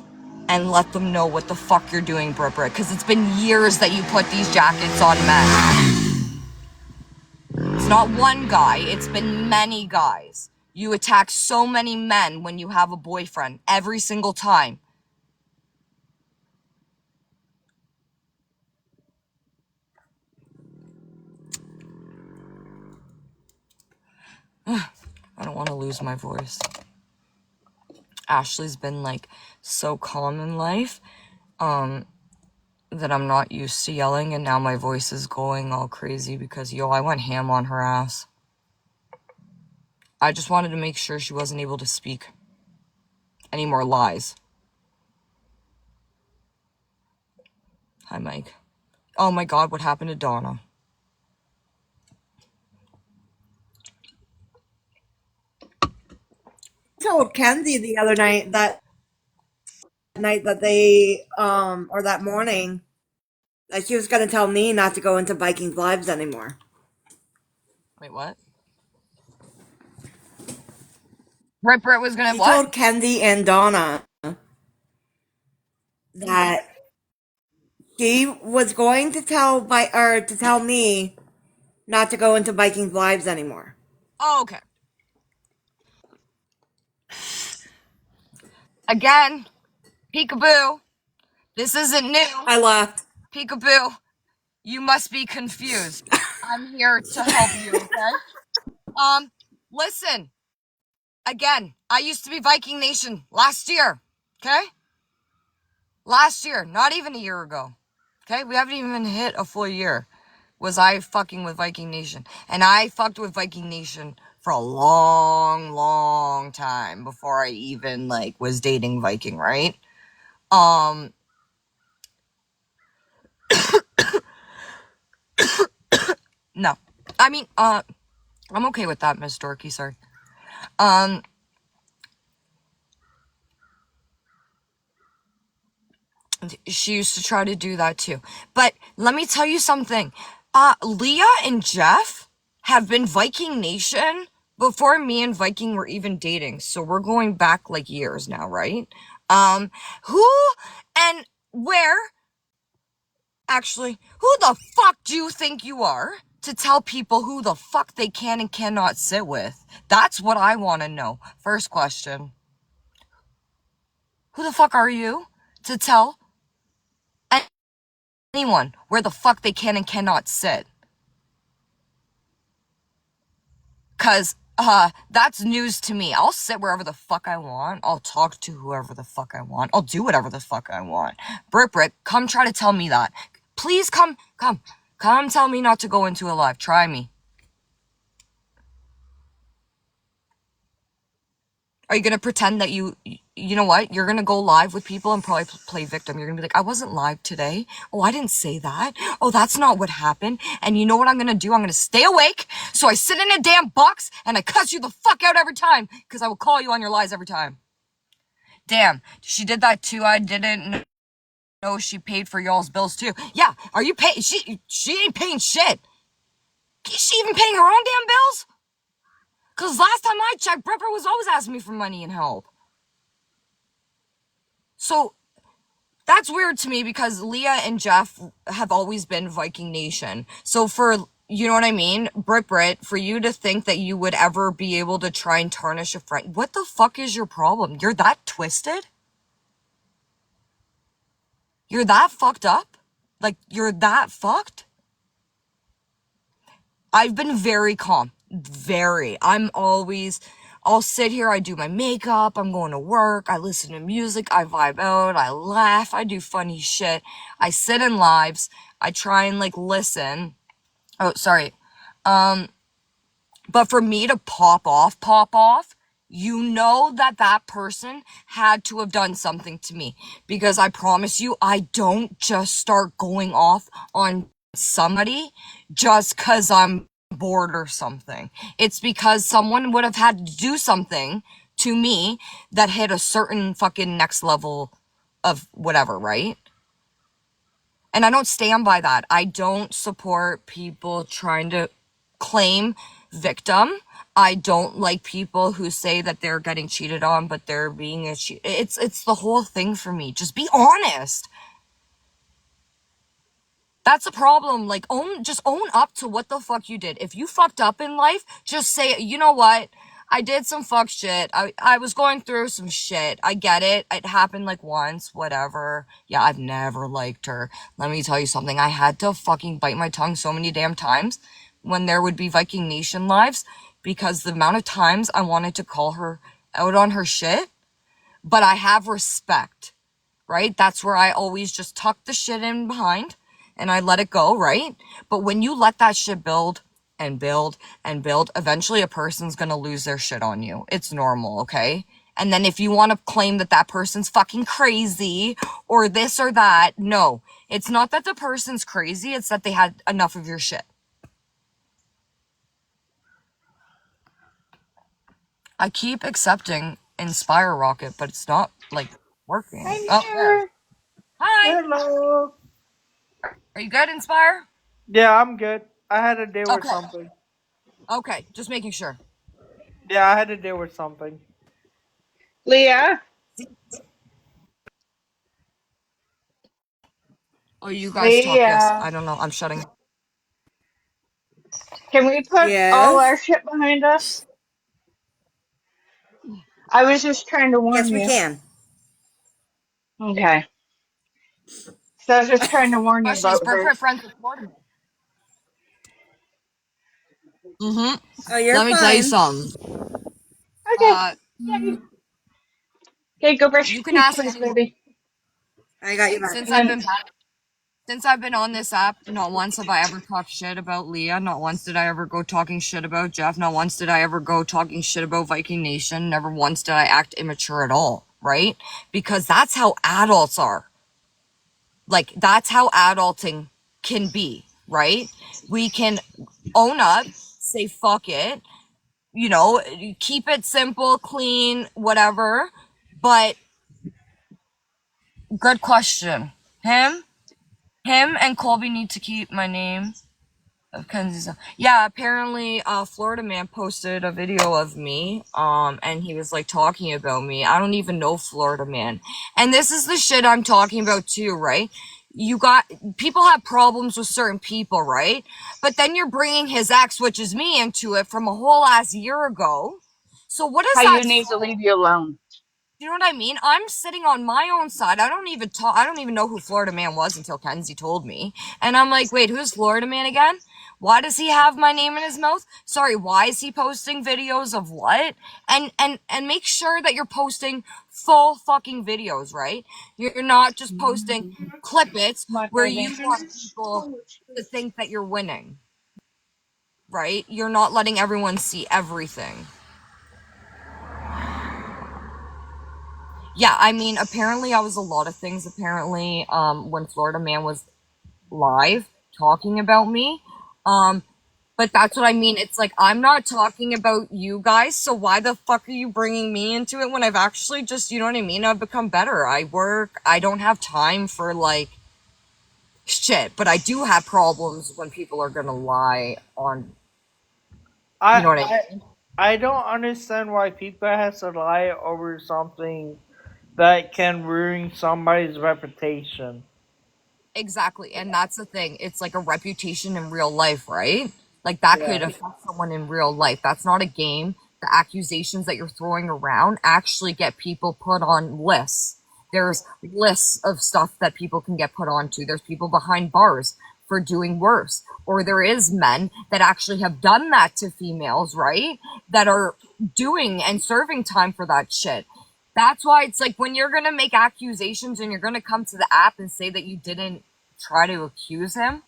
and let them know what the fuck you're doing, Brit, because it's been years that you put these jackets on men. It's not one guy, it's been many guys. You attack so many men when you have a boyfriend every single time. I don't want to lose my voice. Ashley's been like so calm in life that I'm not used to yelling, and now my voice is going all crazy because I went ham on her ass. I just wanted to make sure she wasn't able to speak any more lies. Hi, Mike. Oh my god, what happened to Donna? I told Kenzie the other night that night that they, or that morning, that she was going to tell me not to go into Vikings lives anymore. Wait, what? Brit was gonna She what? told Kenzie and Donna that she was going to tell me not to go into Vikings lives anymore. Oh, okay. Again, peekaboo. This isn't new. I left. Peekaboo. You must be confused. I'm here to help you, okay? Listen. Again, I used to be Viking Nation last year, okay? Last year, not even a year ago. Okay? We haven't even hit a full year. Was I fucking with Viking Nation. And I fucked with Viking Nation for a long, long time before I even, like, was dating Viking, right? No. I mean, I'm okay with that, Miss Dorky, sorry. She used to try to do that too. But let me tell you something. Leah and Jeff have been Viking Nation before me and Viking were even dating. So we're going back like years now, right? Who and where, actually, who the fuck do you think you are to tell people who the fuck they can and cannot sit with? That's what I want to know. First question. Who the fuck are you to tell anyone where the fuck they can and cannot sit? Cause that's news to me. I'll sit wherever the fuck I want. I'll talk to whoever the fuck I want. I'll do whatever the fuck I want. Brit, come try to tell me that. Please come tell me not to go into a live. Try me. Are you gonna pretend that you know what? You're gonna go live with people and probably play victim. You're gonna be like, I wasn't live today. Oh, I didn't say that. Oh, that's not what happened. And you know what I'm gonna do? I'm gonna stay awake. So I sit in a damn box and I cuss you the fuck out every time. Cause I will call you on your lies every time. Damn, she did that too. I didn't know she paid for y'all's bills too. Yeah, are you paying? She ain't paying shit. Is she even paying her own damn bills? Cause last time I checked, Bripper was always asking me for money and help. So that's weird to me because Leah and Jeff have always been Viking Nation. So for, you know what I mean? Brit, for you to think that you would ever be able to try and tarnish a friend, what the fuck is your problem? You're that twisted? You're that fucked up? Like, you're that fucked? I've been very calm. Very. I'll sit here, I do my makeup, I'm going to work, I listen to music, I vibe out, I laugh, I do funny shit. I sit in lives, I try and like listen. Oh, sorry. But for me to pop off, you know that person had to have done something to me. Because I promise you, I don't just start going off on somebody just because I'm bored or something. It's because someone would have had to do something to me that hit a certain fucking next level of whatever, right? And I don't stand by that. I don't support people trying to claim victim. I don't like people who say that they're getting cheated on, but they're being a cheat. It's the whole thing for me. Just be honest. That's a problem. Like, just own up to what the fuck you did. If you fucked up in life, just say, you know what? I did some fuck shit. I was going through some shit. I get it. It happened like once, whatever. Yeah, I've never liked her. Let me tell you something. I had to fucking bite my tongue so many damn times when there would be Viking Nation lives because the amount of times I wanted to call her out on her shit. But I have respect, right? That's where I always just tuck the shit in behind and I let it go, right? But when you let that shit build and build and build, eventually a person's gonna lose their shit on you. It's normal, okay? And then if you want to claim that that person's fucking crazy or this or that, no. It's not that the person's crazy, it's that they had enough of your shit. I keep accepting Inspire Rocket, but it's not, like, working. I'm Oh, there. here. Hi. Hello. Are you good, Inspire? Yeah, I'm good. I had to deal with Okay. something. Okay. Just making sure. Yeah, I had to deal with something. Leah, Oh, you guys talk. Yes. Leah, I don't know. I'm shutting. can we put all our Yes. shit behind us? I was just trying to Yes, warn we you. can. Okay. So I was just trying to warn you She's about her. perfect friends with Florida Man. Mm-hmm. Oh, you're Let me tell you fine. something. Okay. Uh, Okay, go brush you your can teeth, ask please, anyone. baby. I got you back. Since And I've then been back, since I've been on this app, not once have I ever talked shit about Leah. Not once did I ever go talking shit about Jeff. Not once did I ever go talking shit about Viking Nation. Never once did I act immature at all, right? Because that's how adults are. Like, that's how adulting can be, right? We can own up, say fuck it, keep it simple, clean, whatever. But good question. Him and Colby need to keep my name of Kenzie's. Yeah, apparently, Florida Man posted a video of me, and he was like talking about me. I don't even know Florida Man, and this is the shit I'm talking about too, right? People have problems with certain people, right? But then you're bringing his ex, which is me, into it from a whole ass year ago. So what how does you that need to leave you alone. you know what I mean? I'm sitting on my own side. I don't even know who Florida Man was until Kenzie told me. And I'm like, wait, who's Florida Man again? Why does he have my name in his mouth? Sorry, why is he posting videos of what? And make sure that you're posting full fucking videos, right? You're not just posting clippets Want where my you want lantern? people to think that you're winning, right? You're not letting everyone see everything. Yeah, I mean, apparently I was a lot of things. Apparently, when Florida Man was live talking about me, but that's what I mean. It's like I'm not talking about you guys, so why the fuck are you bringing me into it when I've actually just, you know what I mean? I've become better. I work. I don't have time for like shit, but I do have problems when people are gonna lie on. You I know what I I mean? I don't understand why people has to lie over something that can ruin somebody's reputation. Exactly. And that's the thing. It's like a reputation in real life, right? Like that Yeah. could affect someone in real life. That's not a game. The accusations that you're throwing around actually get people put on lists. There's lists of stuff that people can get put onto. There's people behind bars for doing worse. Or there is men that actually have done that to females, right? That are doing and serving time for that shit. That's why it's like when you're gonna make accusations and you're gonna come to the app and say that you didn't try to accuse him,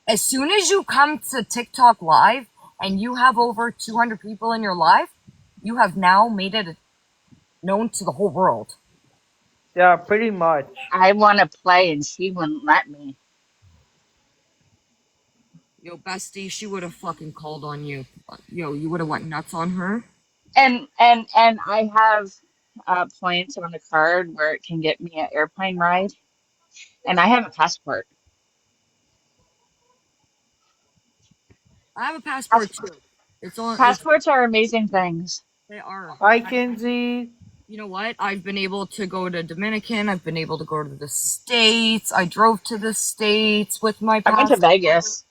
as soon as you come to TikTok live and you have over 200 people in your live, you have now made it known to the whole world. Yeah, pretty much. I want to play and she wouldn't let me. Yo, bestie, she would have fucking called on you. Yo, you would have went nuts on her. And I have points on the card where it can get me an airplane ride, and I have a passport. I have a passport Pass- too. It's on. It's Passports are amazing things. they are. Hi, Kinsey. You know what? I've been able to go to Dominican. I've been able to go to the States. I drove to the States with my I went to passport. Vegas.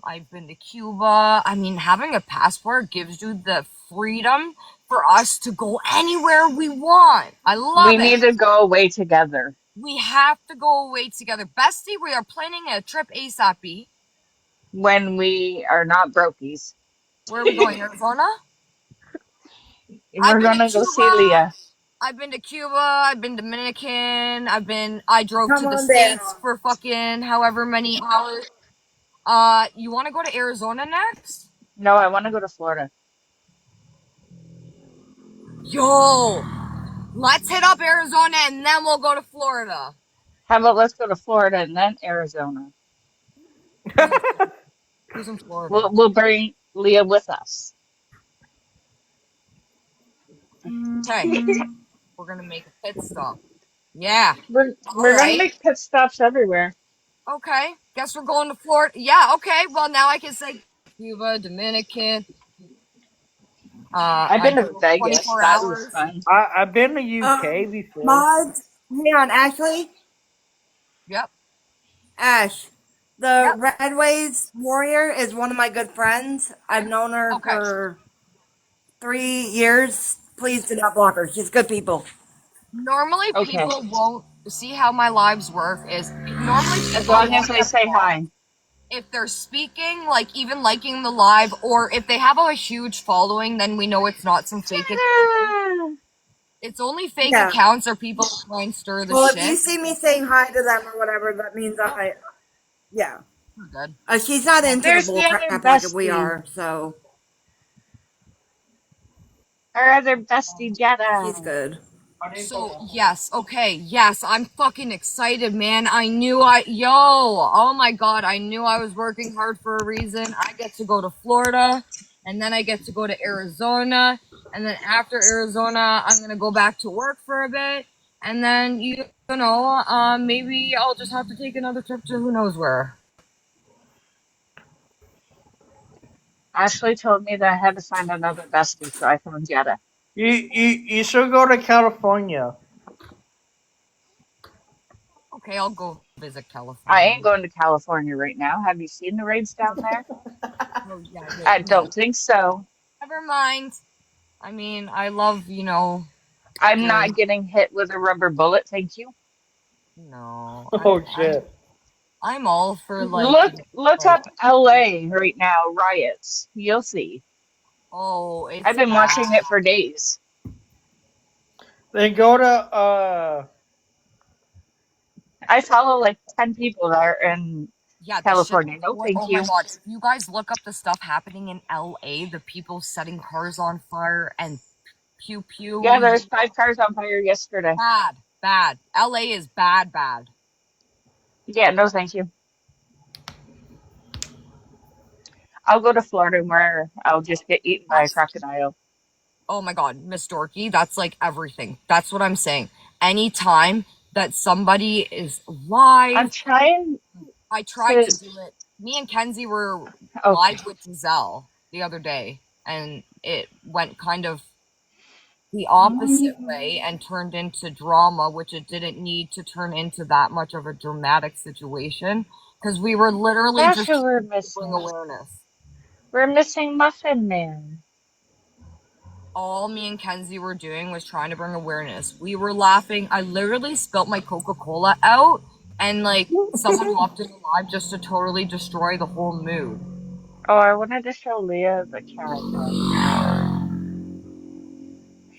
I've been to Cuba. I mean, having a passport gives you the freedom for us to go anywhere we want. I We love it. need to go away together. We have to go away together. Bestie, we are planning a trip ASAP. When we are not brokies. Where are we going? Arizona? I've We're been to gonna go see Cuba. Leah. I've been to Cuba. I've been Dominican. I drove Come to the on States down. for fucking however many hours. You want to go to Arizona next? No, I want to go to Florida. Yo, let's hit up Arizona and then we'll go to Florida. How about let's go to Florida and then Arizona? Who's in, who's in Florida? We'll bring Leah with us. Okay, We're gonna make a pit stop. Yeah. All We're gonna right. make pit stops everywhere. Okay. Guess we're going to Florida. Yeah. Okay. Well, now I can say Cuba, Dominican. I've I been to drove Vegas. 24 That was hours. fun. I've been to UK before. Mods, hang on, Ashley. Yep. Ash, the Yep. Redways Warrior is one of my good friends. I've known her Okay. for 3 years. Please do not block her. She's good people. Normally, Okay. people won't see how my lives work. Is normally As people long as won't they get say blocked hi. if they're speaking, like even liking the live, or if they have a huge following. Then we know it's not some fake account. Jenna! It's only fake Yeah. accounts or people who try and stir the Well, if you shit. see me saying hi to them or whatever, that means yeah. We're good. She's not into the There's bull the other crap like we bestie. are, so Our other bestie, she's Jenna. good. So yes, okay, yes, I'm fucking excited, man. Oh my god, I knew I was working hard for a reason. I get to go to Florida, and then I get to go to Arizona, and then after Arizona, I'm gonna go back to work for a bit, and then maybe I'll just have to take another trip to who knows where. Ashley told me that I had to find another bestie, so I found Jetta. You should go to California. Okay, I'll go visit I California. ain't going to California right now. Have you seen the rains down there? Oh yeah, I no, don't think so. never mind. I mean, I love I'm the not getting hit with a rubber bullet, thank you. no. Oh shit. I'm all for Look oh, up LA right now, riots. You'll see. oh, I've it's been bad. watching it for days. Then go to I follow like 10 people that are in Yeah, the shit. California. No, Oh thank my you. god, if you guys look up the stuff happening in LA, the people setting cars on fire and pew Yeah, pew, there's 5 cars on fire yesterday. bad, bad. LA is bad, bad. Yeah, no, thank you. I'll go to Florida where I'll just get eaten by a That's crocodile. oh my god, Miss Dorky, that's like everything. That's what I'm saying. Anytime that somebody is I'm live, trying I tried to. to do it. Me and Kenzie were Okay. live with Giselle the other day, and it went kind of the opposite way and turned into drama, which it didn't need to turn into that much of a dramatic situation because we were literally That's just who we're trying to bring missing. awareness. We're missing Muffin Man. All me and Kenzie were doing was trying to bring awareness. We were laughing. I literally spilt my Coca-Cola out, and like someone hopped in the live just to totally destroy the whole mood. Oh, I wanted to show Leah the cat, but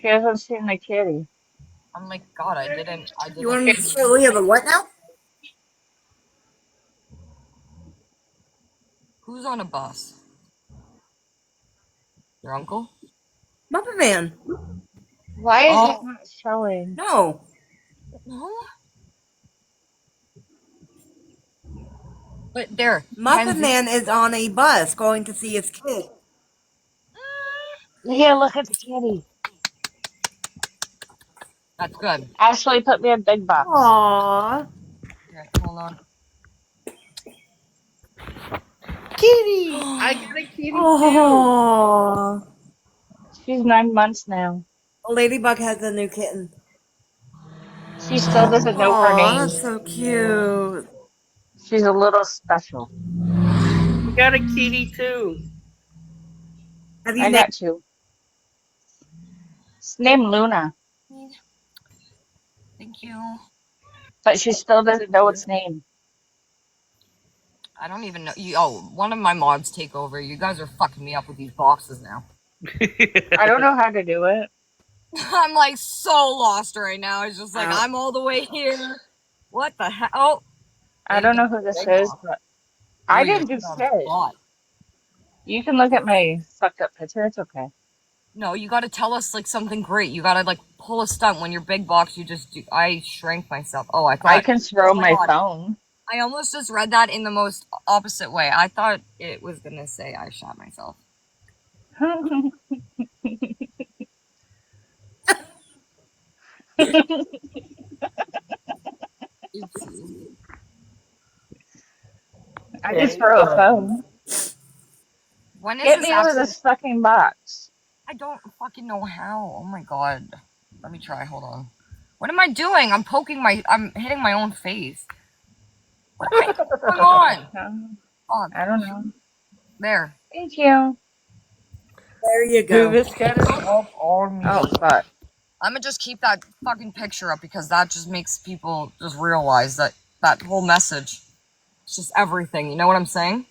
she hasn't seen the kitty. I'm like, God, I You didn't want me to do show you the anything. what now? Who's on a bus? Your uncle? Muppet Man. Why is it Oh not showing? No. no, but there, Muppet Kenzie. Man is on a bus going to see his kid. Leah, look at the kitty. That's good. Ashley put me in big box. Aww. Okay, hold on. kitty. I got a kitty too. Aww. She's 9 months now. Ladybug has a new kitten. She still doesn't know her Aww, name. that's so cute. She's a little special. I got a kitty too. Have you I named got 2. It's named Luna, Thank you. but she still doesn't know its name. I don't even know you. Oh, one of my mods take over. You guys are fucking me up with these boxes now. I don't know how to do it. I'm like so lost right now. It's just like out? I'm all the way here. What the hell? Oh, I thank don't God know who for this big is, box. but Oh, I you're didn't do put on the shit. spot. You can look at my fucked up picture. It's okay. No, you got to tell us like something great. You got to like pull a stunt when you're big box. You just do. I shrank myself. Oh, I I thought. can Oh throw my my God. phone. I almost just read that in the most opposite way. I thought it was gonna say I shot myself. Oopsie. I just Okay. throw a phone. When is Get this me out of actually? this fucking box. I don't fucking know how. Oh my god. Let me try. Hold on. What am I doing? I'm hitting my own face. What's going on? Fuck. I don't know. There. Thank you. There you Dude, go. this cat is up on Oh, me. fuck. I'm gonna just keep that fucking picture up because that just makes people just realize that that whole message. It's just everything. You know what I'm saying?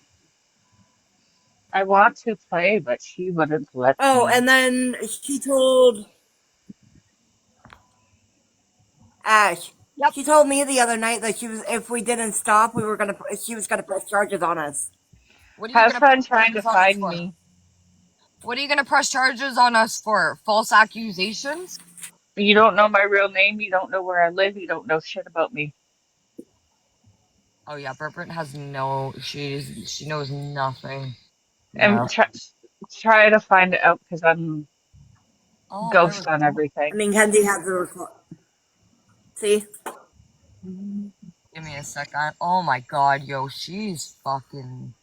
I want to play, but she wouldn't let Oh, me. and then she told Ash. Yep. She told me the other night that she was if we didn't stop, she was gonna press charges on us. What are you Have gonna press fun trying to charges on us find for? me. What are you gonna press charges on us for? False accusations? You don't know my real name. You don't know where I live. You don't know shit about me. Oh yeah, Brit has no. She knows nothing. And No. try to find it out because I'm Oh, there we ghost on go. I everything. mean, Kenzie has the record. See? Give me a second. Oh my god, yo, she's fucking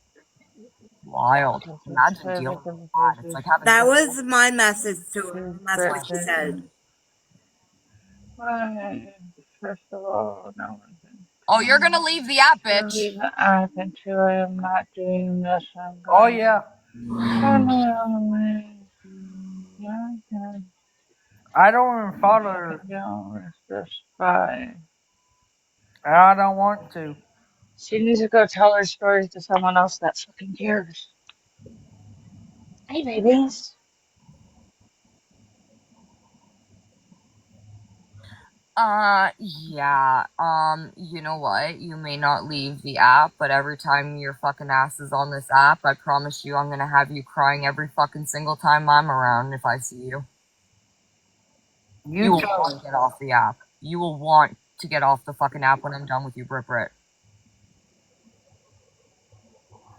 wild. Imagine dealing with that. It's like having That two. was my message to her, and that's what she said. First of all, no one can Oh, you're gonna leave the app, bitch. leave the app until I am not doing this. I'm Oh going yeah. to turn away. Yeah, yeah. I don't even follow her. Fucking don't risk the spy. I don't want to. She needs to go tell her stories to someone else that fucking cares. Hey, babies. Yeah. You know what? You may not leave the app, but every time your fucking ass is on this app, I promise you I'm gonna have you crying every fucking single time I'm around if I see you. You You will tell want her. to get off the app. You will want to get off the fucking app when I'm done with you, Brit.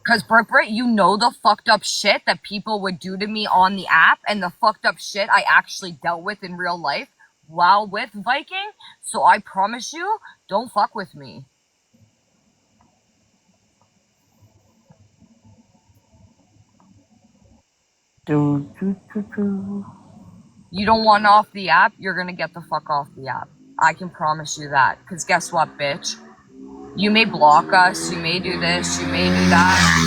Cause Brit, you know the fucked up shit that people would do to me on the app and the fucked up shit I actually dealt with in real life while with Viking. So I promise you, don't fuck with me. Do, do, do, do. You don't want off the app, you're gonna get the fuck off the app. I can promise you that. Cause guess what, bitch? You may block us, you may do this, you may do that.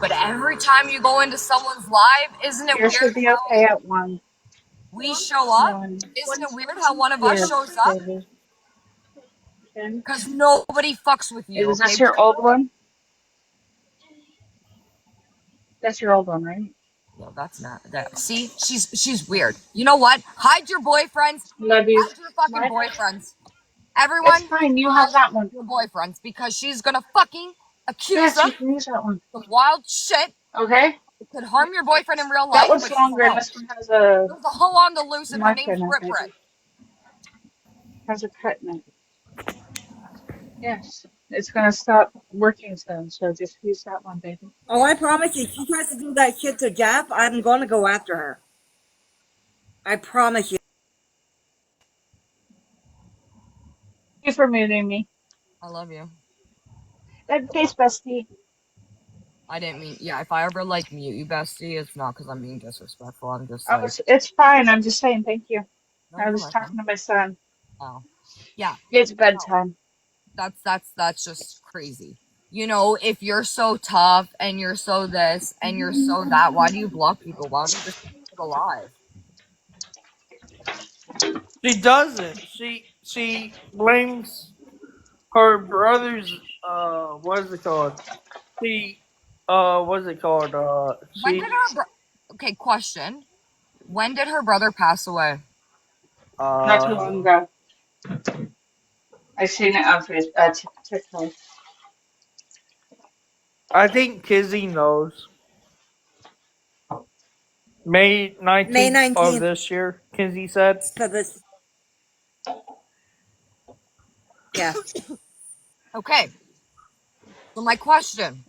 But every time you go into someone's live, isn't it Yours weird should be how okay at one. we show up? One. Isn't it weird how one of us Yes, shows up? baby. Okay. Cause nobody fucks with you, Is okay? this your old one? That's your old one, right? No, that's not that. See, she's weird. You know what? Hide your boyfriends. Love you. Hide your fucking What? boyfriends. It's Everyone, fine. You have hide that one. your boyfriends because she's gonna fucking accuse Yes, them you can use that one. of some wild shit. Okay? It could harm your boyfriend in real That life, one's but she's a longer, and hoe. this one has a There's a hoe on the loose, and her mark name's in it, Brit Brit. baby. Has a cut in it. Yes. It's gonna stop working soon, so just use that one, baby. Oh, I promise you, if she tries to do that shit to Jeff, I'm gonna go after her. I promise you. Thank you for muting me. I love you. That face bestie. I didn't mean. Yeah, if I ever like mute you, bestie, it's not because I'm being disrespectful. I'm just Oh, like, it's fine. I'm just saying thank you. no, I you're was talking welcome. to my son. Oh, yeah. It's No. bedtime. That's just crazy. You know, if you're so tough and you're so this and you're so that, why do you block people? Why don't you just keep it alive? She doesn't. She blames her brother's what is it called? She what's it called? When did okay, question. When did her brother pass away? Not too long uh ago. I seen it on TikTok. I think Kizzy knows. May May 19th of 19th this year, Kizzy said. for this. Yeah. Okay, so my question.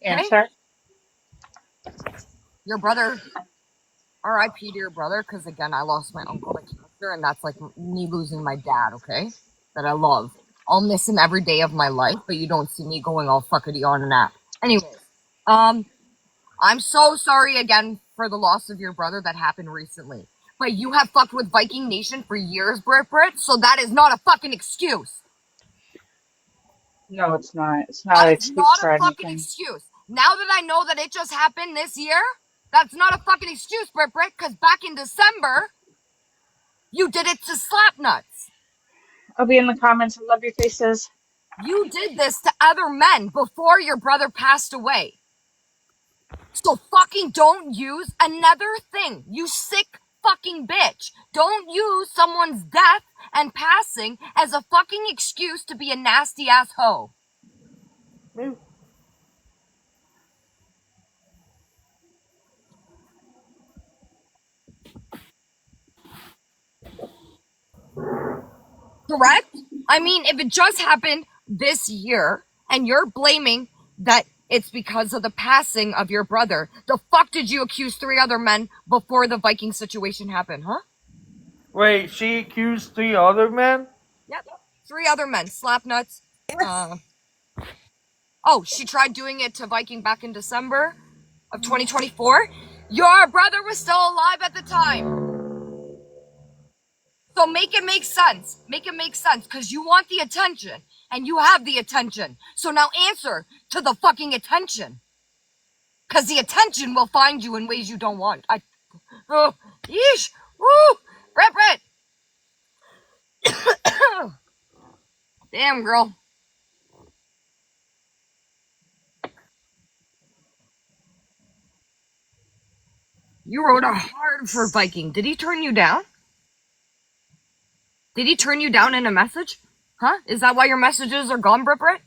Okay, Answer. your brother R.I.P. to your brother, because again, I lost my uncle to cancer, and that's like me losing my dad, okay? That I love. I'll miss him every day of my life, but you don't see me going all fuckity on an app. Anyways, um, I'm so sorry again for the loss of your brother that happened recently. But you have fucked with Viking Nation for years, Brit, so that is not a fucking excuse. No, it's not. It's not That an is excuse not a for fucking anything. excuse. Now that I know that it just happened this year, that's not a fucking excuse, Brit, because back in December, you did it to Slapnuts. I'll be in the comments. I love your faces. You did this to other men before your brother passed away. So fucking don't use another thing, you sick fucking bitch. Don't use someone's death and passing as a fucking excuse to be a nasty ass hoe. Correct? I mean, if it just happened this year and you're blaming that it's because of the passing of your brother, the fuck did you accuse 3 other men before the Viking situation happened, huh? Wait, she accused 3 other men? Yep. 3 other men, Slapnuts. Oh, she tried doing it to Viking back in December of 2024. Your brother was still alive at the time. So make it make sense. Make it make sense because you want the attention and you have the attention. So now answer to the fucking attention because the attention will find you in ways you don't want. Oh, yeesh, woo, Brett. Damn, girl. You wrote a hard for Viking. Did he turn you down? Did he turn you down in a message? Huh? Is that why your messages are gone, Brit?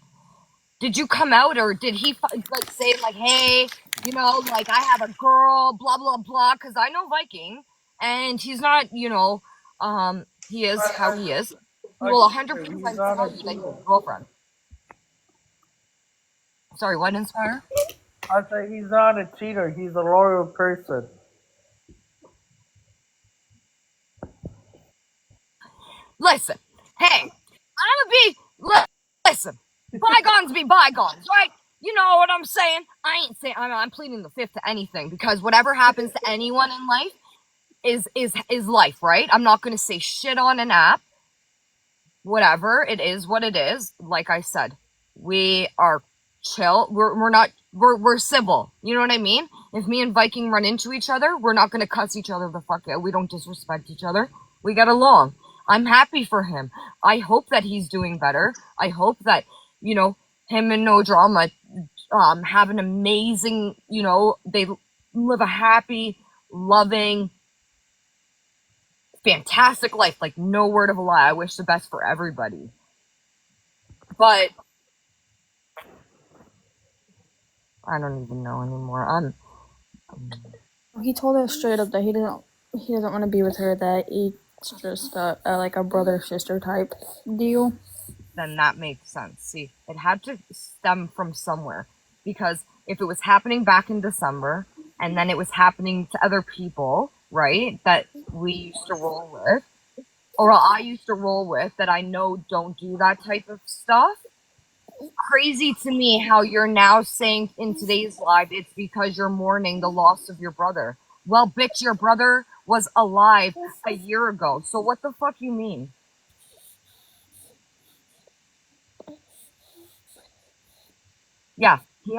Did you come out or did he like say like, hey, like I have a girl, blah blah blah? Because I know Viking, and he's not, he is how he is. He A will cheater. 100% He's not tell a you that he has cheater. a girlfriend. Sorry, what, Inspire? I say he's not a cheater. He's a loyal person. Listen, hey, I'm listen. Bygones be bygones, right? You know what I'm saying? I ain't saying I'm pleading the fifth to anything because whatever happens to anyone in life is life, right? I'm not gonna say shit on an app. Whatever, it is what it is. Like I said, we are chill. We're not we're civil. You know what I mean? If me and Viking run into each other, we're not gonna cuss each other the fuck out. We don't disrespect each other. We get along. I'm happy for him. I hope that he's doing better. I hope that, him and No Drama have an amazing, they live a happy, loving, fantastic life. Like, no word of a lie. I wish the best for everybody. But I don't even know anymore. He told us straight up that he doesn't want to be with her. That it's just like a brother sister type deal. Then that makes sense. See, it had to stem from somewhere because if it was happening back in December and then it was happening to other people, right, that we used to roll with, or I used to roll with that I know don't do that type of stuff. Crazy to me how you're now saying in today's live it's because you're mourning the loss of your brother. Well, bitch, your brother was alive a year ago. So what the fuck you mean? Yeah,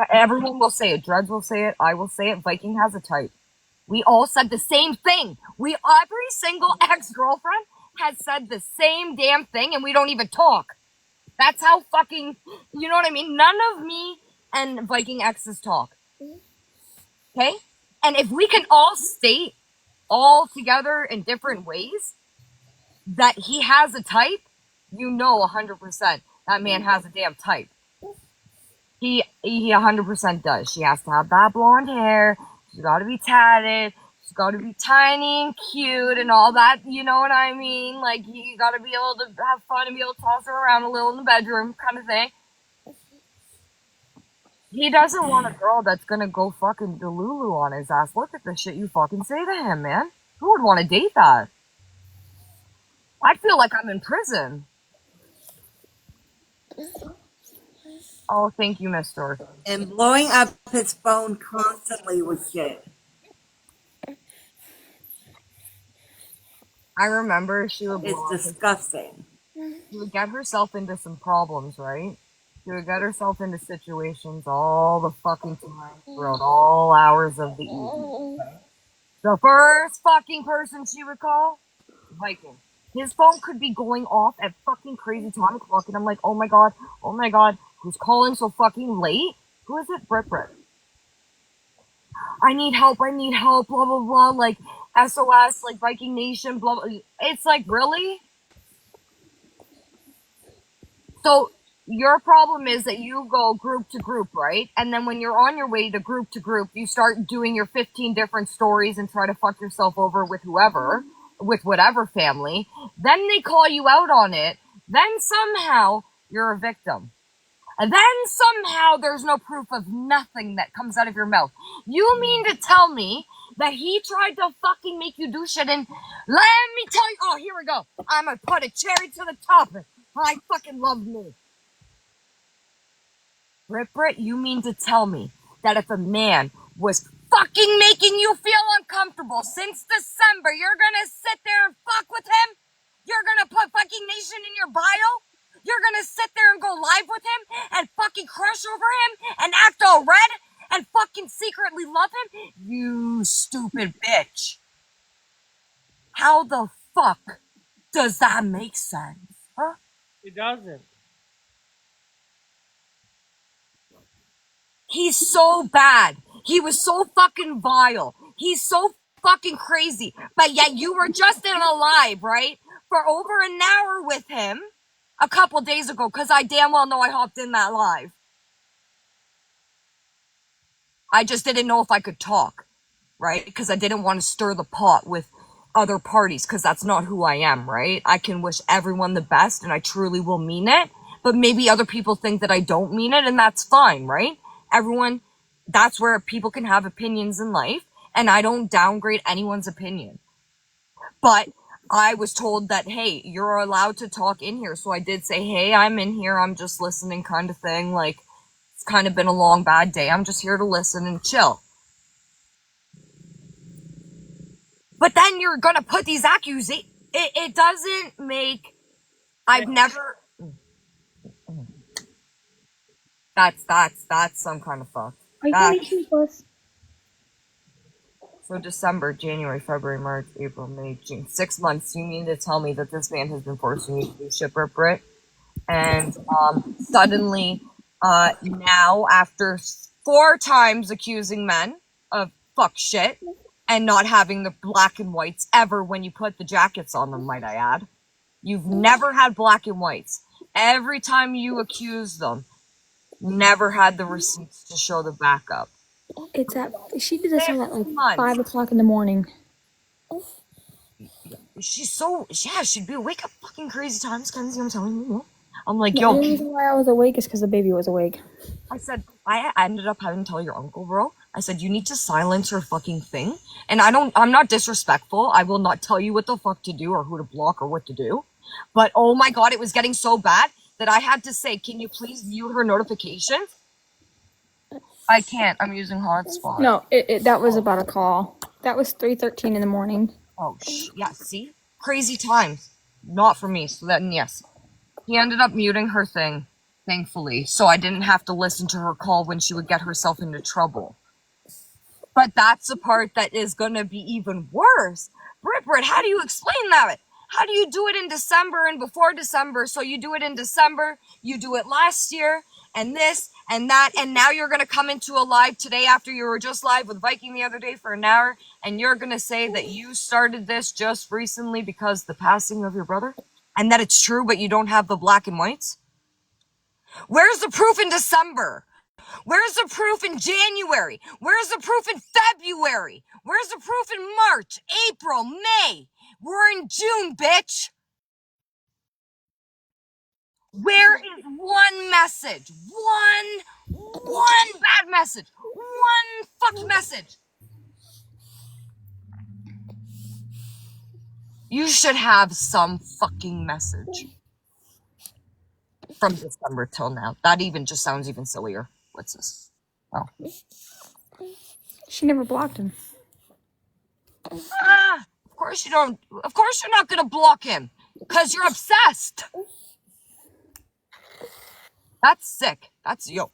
everyone will say it. Dreads will say it. I will say it. Viking has a type. We all said the same thing. Every single ex-girlfriend has said the same damn thing and we don't even talk. That's how fucking, you know what I mean? None of me and Viking exes talk. Okay? And if we can all state all together in different ways that he has a type, 100% that man has a damn type. He 100% does. She has to have that blonde hair. She's got to be tatted. She's got to be tiny and cute and all that. You know what I mean? Like, you got to be able to have fun and be able to toss her around a little in the bedroom kind of thing. He doesn't want a girl that's gonna go fucking Delulu on his ass. Look at the shit you fucking say to him, man. Who would want to date that? I'd feel like I'm in prison. Oh, thank you, mister. And blowing up his phone constantly with shit. I remember she would It's blow up his, disgusting. she would get herself into some problems, right? She would get herself into situations all the fucking time throughout all hours of the evening. The first fucking person she would call, Viking. His phone could be going off at fucking crazy time o'clock, and I'm like, oh my god, who's calling so fucking late? Who is it? Brit. I need help, blah blah blah, like SOS, like Viking Nation, blah blah. It's like, really? So your problem is that you go group to group, right? And then when you're on your way to group, you start doing your 15 different stories and try to fuck yourself over with whoever, with whatever family. Then they call you out on it. Then somehow you're a victim. And then somehow there's no proof of nothing that comes out of your mouth. You mean to tell me that he tried to fucking make you do shit, and let me tell you, oh, here we go. I'm gonna put a cherry to the top. I fucking love me. Brit, you mean to tell me that if a man was fucking making you feel uncomfortable since December, you're gonna sit there and fuck with him? You're gonna put fucking Nation in your bio? You're gonna sit there and go live with him and fucking crush over him and act all red and fucking secretly love him? You stupid bitch. How the fuck does that make sense? Huh? It doesn't. He's so bad. He was so fucking vile. He's so fucking crazy. But yet you were just in a live, right? For over an hour with him a couple days ago, because I damn well know I hopped in that live. I just didn't know if I could talk, right? Because I didn't want to stir the pot with other parties, because that's not who I am, right? I can wish everyone the best, and I truly will mean it. But maybe other people think that I don't mean it, and that's fine, right? Everyone, that's where people can have opinions in life, and I don't downgrade anyone's opinion. But I was told that, hey, you're allowed to talk in here. So I did say, hey, I'm in here. I'm just listening, kind of thing. Like, it's kind of been a long, bad day. I'm just here to listen and chill. But then you're going to put these accusations. It doesn't make. I've never. That's some kind of fuck. Are you That's, going to keep us? so December, January, February, March, April, May, June. 6 months. You mean to tell me that this man has been forcing you to do shit, Brit? And suddenly, now, after 4 times accusing men of fuck shit and not having the black and whites ever when you put the jackets on them, might I add. You've never had black and whites. Every time you accuse them, never had the receipts to show the backup. It's at. She did this all at 6 like months. 5 o'clock in the morning. She's so, yeah, she'd be awake at fucking crazy times, Kenzie, I'm telling you. I'm like, The yo, only reason why I was awake is because the baby was awake. I said, I ended up having to tell your uncle, bro. I said, you need to silence her fucking thing. And I'm not disrespectful. I will not tell you what the fuck to do or who to block or what to do. But oh my God, it was getting so bad that I had to say, can you please view her notifications? I can't. I'm using hotspot. No, that was about a call. That was 3:13 in the morning. Oh, yeah, see? Crazy times. Not for me. So then, yes. He ended up muting her thing, thankfully, so I didn't have to listen to her call when she would get herself into trouble. But that's the part that is going to be even worse. Brit, how do you explain that? How do you do it in December and before December? So you do it in December, you do it last year, and this and that, and now you're going to come into a live today after you were just live with Viking the other day for an hour, and you're going to say that you started this just recently because the passing of your brother? And that it's true, but you don't have the black and whites? Where's the proof in December? Where's the proof in January? Where's the proof in February? Where's the proof in March, April, May? We're in June, bitch. Where is one message? one bad message, one fucking message. You should have some fucking message from December till now. That even just sounds even sillier. What's this? Oh. She never blocked him. Ah, of course you don't. Of course you're not gonna block him. Because you're obsessed. That's sick. That's, yo,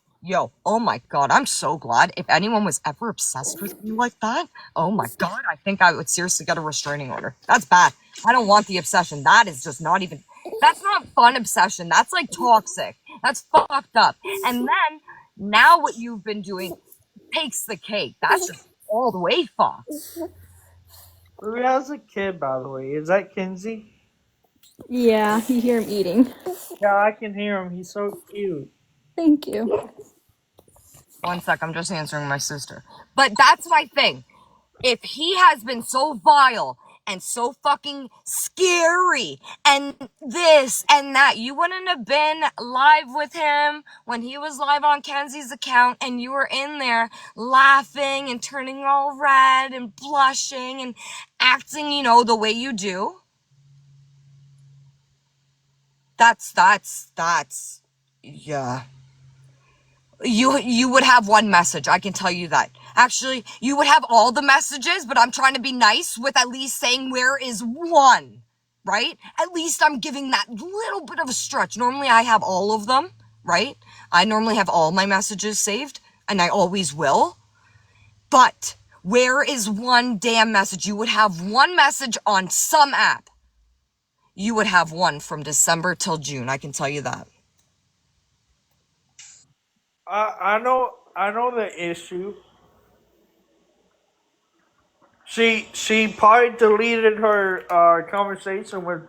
oh my God. I'm so glad. If anyone was ever obsessed with you like that, oh my God, I think I would seriously get a restraining order. That's bad. I don't want the obsession. That is just not even, that's not fun obsession. That's like toxic. That's fucked up. And then, now what you've been doing takes the cake. That's just all the way fucked. Who has a kid, by the way? Is that Kinsey? Yeah, you hear him eating. Yeah, I can hear him. He's so cute. Thank you. One sec, I'm just answering my sister. But that's my thing. If he has been so vile and so fucking scary and this and that, you wouldn't have been live with him when he was live on Kenzie's account and you were in there laughing and turning all red and blushing and acting, you know, the way you do. That's, yeah. You would have one message, I can tell you that. Actually, you would have all the messages, but I'm trying to be nice with at least saying where is one, right? At least I'm giving that little bit of a stretch. Normally I have all of them, right? I normally have all my messages saved, and I always will. But where is one damn message? You would have one message on some app. You would have one from December till June, I can tell you that. I know the issue. She probably deleted her conversation with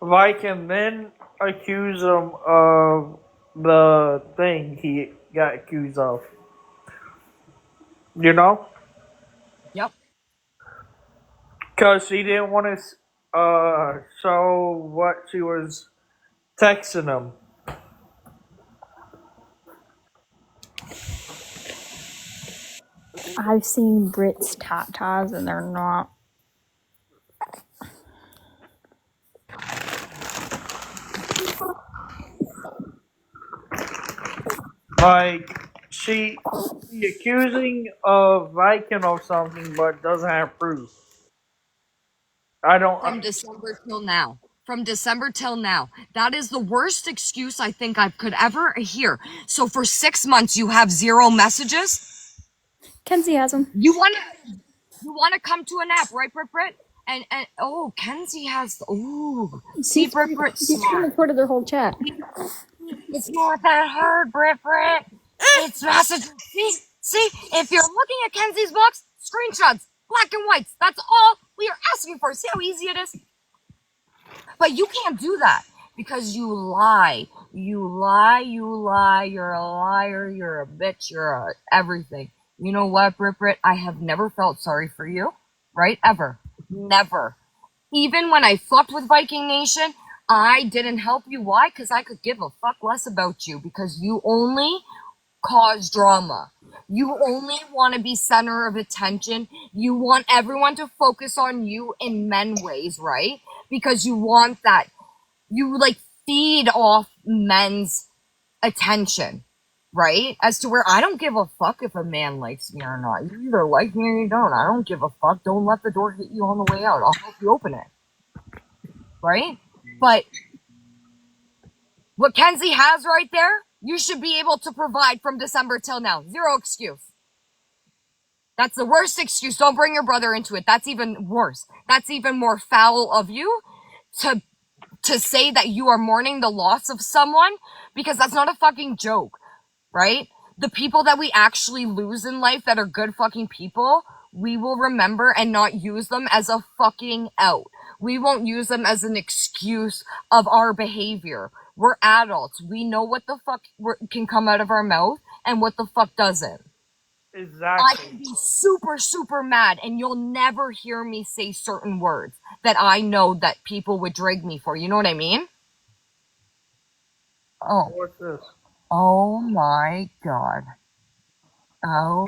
Vike and then accused him of the thing he got accused of. You know? Yep. Because she didn't want to show what she was texting him. I've seen Brit's tatas and they're not. Like, she accusing of Viking of something but doesn't have proof. I don't. From December till now. From December till now. That is the worst excuse I think I could ever hear. So for 6 months you have 0 messages? Kenzie has them. You wanna come to an app, right, Brit? And oh, Kenzie has, ooh. See, Brit, He smart. recorded their whole chat. It's not that hard, Brit. It's messages. See, if you're looking at Kenzie's box, screenshots, black and whites. That's all we are asking for. See how easy it is? But you can't do that because you lie. You lie. You're a liar. You're a bitch. You're everything. You know what, Brit? I have never felt sorry for you, right? Ever. Never. Even when I fucked with Viking Nation, I didn't help you. Why? Because I could give a fuck less about you because you only cause drama. You only want to be center of attention. You want everyone to focus on you in men ways, right? Because you want that. You like feed off men's attention, right? As to where I don't give a fuck if a man likes me or not. You either like me or you don't. I don't give a fuck. Don't let the door hit you on the way out. I'll help you open it. Right? But what Kenzie has right there, you should be able to provide from December till now. 0 excuse. That's the worst excuse. Don't bring your brother into it. That's even worse. That's even more foul of you to say that you are mourning the loss of someone, because that's not a fucking joke, right? The people that we actually lose in life that are good fucking people, we will remember and not use them as a fucking out. We won't use them as an excuse of our behavior. We're adults. We know what the fuck can come out of our mouth and what the fuck doesn't. Exactly. I can be super, super mad and you'll never hear me say certain words that I know that people would drag me for. You know what I mean? Oh. What's this? Oh my God. Oh,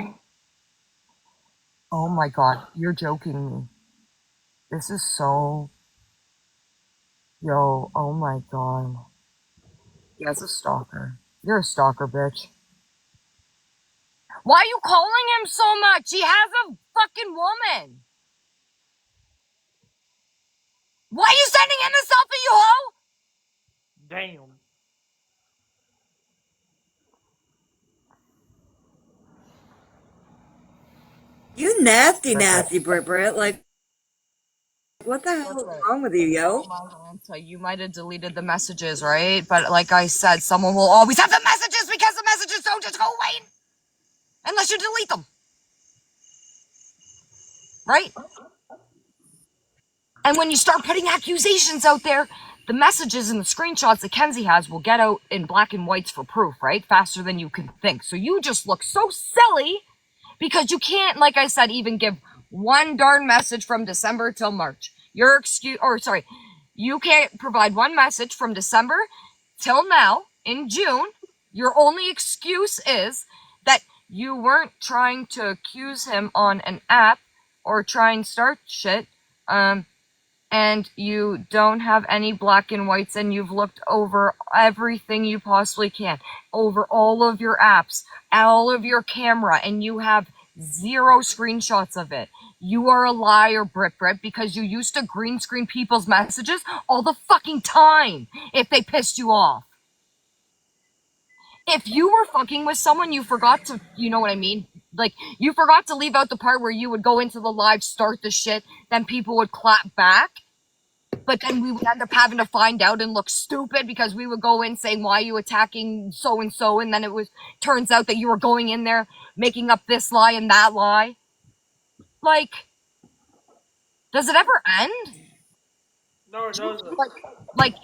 oh my God, you're joking me. This is so, yo, oh my God. He a stalker. You're a stalker, bitch. Why are you calling him so much? He has a fucking woman. Why are you sending him a selfie, you hoe? Damn. You nasty, Brit, Brit. nasty Brit Brit. Like, what the Brit, hell is Brit. wrong with you, yo? Samantha, you might have deleted the messages, right? But like I said, someone will always have the messages because the messages don't just go away unless you delete them, right? And when you start putting accusations out there, the messages and the screenshots that Kenzie has will get out in black and whites for proof, right? Faster than you can think. So you just look so silly because you can't, like I said, even give one darn message from December till March. Your excuse, or sorry, you can't provide one message from December till now in June. Your only excuse is that you weren't trying to accuse him on an app or try and start shit. And you don't have any black and whites, and you've looked over everything you possibly can, over all of your apps, all of your camera, and you have zero screenshots of it. You are a liar, Brit Brit, because you used to green screen people's messages all the fucking time if they pissed you off. If you were fucking with someone, you forgot to, you know what I mean? Like, you forgot to leave out the part where you would go into the live, start the shit, then people would clap back. But then we would end up having to find out and look stupid because we would go in saying, why are you attacking so and so? And then turns out that you were going in there making up this lie and that lie. Like, does it ever end? No, it doesn't. Like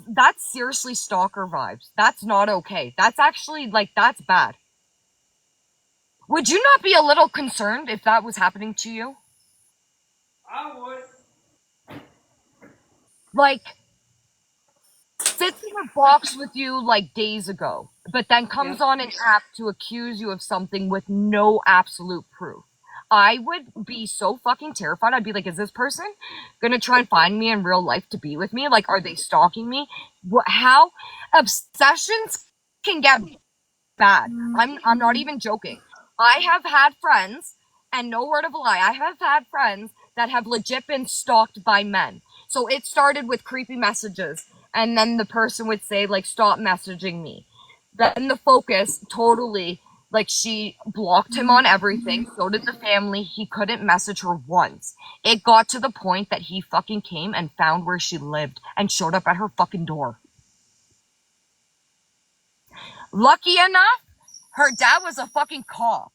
that's seriously stalker vibes. That's not okay. That's actually, like, that's bad. Would you not be a little concerned if that was happening to you? I would. Like, sits in a box with you like days ago, but then comes Yep. on an app to accuse you of something with no absolute proof. I would be so fucking terrified. I'd be like, is this person gonna try and find me in real life to be with me? Like, are they stalking me? How obsessions can get bad. I'm not even joking. I have had friends, and no word of a lie, I have had friends that have legit been stalked by men. So it started with creepy messages, and then the person would say, like, stop messaging me. Then the focus totally, like, she blocked him on everything. So did the family. He couldn't message her once. It got to the point that he fucking came and found where she lived and showed up at her fucking door. Lucky enough, her dad was a fucking cop.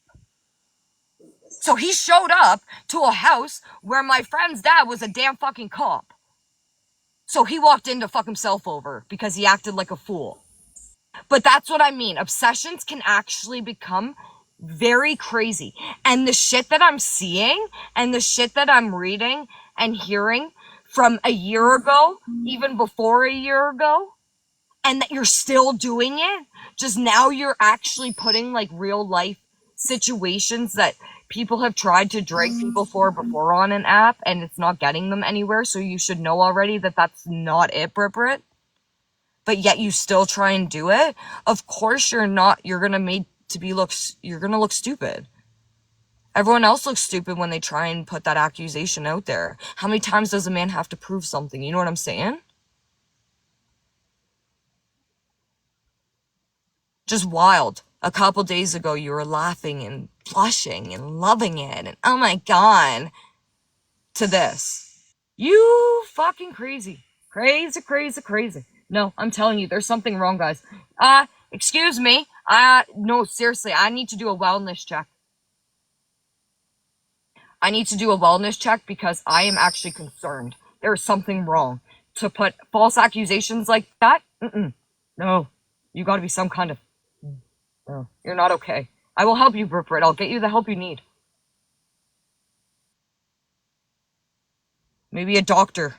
So he showed up to a house where my friend's dad was a damn fucking cop. So he walked in to fuck himself over because he acted like a fool. But that's what I mean. Obsessions can actually become very crazy. And the shit that I'm seeing and the shit that I'm reading and hearing from a year ago, even before a year ago, and that you're still doing it, just now you're actually putting, like, real life situations that people have tried to drag people for before on an app, and it's not getting them anywhere. So you should know already that that's not it, Brit. But yet you still try and do it. Of course you're not. You're gonna you're gonna look stupid. Everyone else looks stupid when they try and put that accusation out there. How many times does a man have to prove something? You know what I'm saying? Just wild. A couple days ago, you were laughing and blushing and loving it, and oh my God, to this. You fucking crazy. Crazy, crazy, crazy. No, I'm telling you, there's something wrong, guys. Excuse me. No, seriously, I need to do a wellness check. I need to do a wellness check because I am actually concerned. There's something wrong. To put false accusations like that? No. You gotta be some kind of. No, you're not okay. I will help you, Brit. I'll get you the help you need. Maybe a doctor.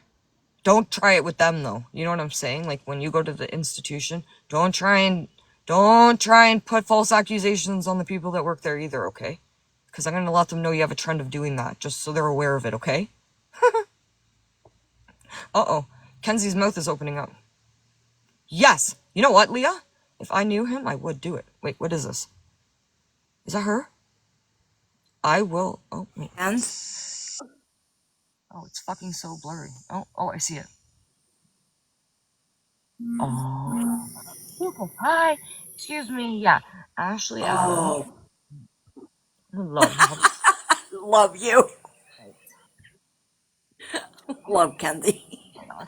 Don't try it with them, though. You know what I'm saying? Like, when you go to the institution, don't try and Don't try and put false accusations on the people that work there either, okay? Because I'm going to let them know you have a trend of doing that, just so they're aware of it, okay? Uh-oh. Kenzie's mouth is opening up. Yes! You know what, Leah? If I knew him, I would do it. Wait, what is this? Is that her? I will... Oh, wait. And Oh, it's fucking so blurry. Oh, I see it. Oh. Okay. Hi. Excuse me. Yeah. Ashley Adam. oh, Love. love you, love Kenzie. Oh my god.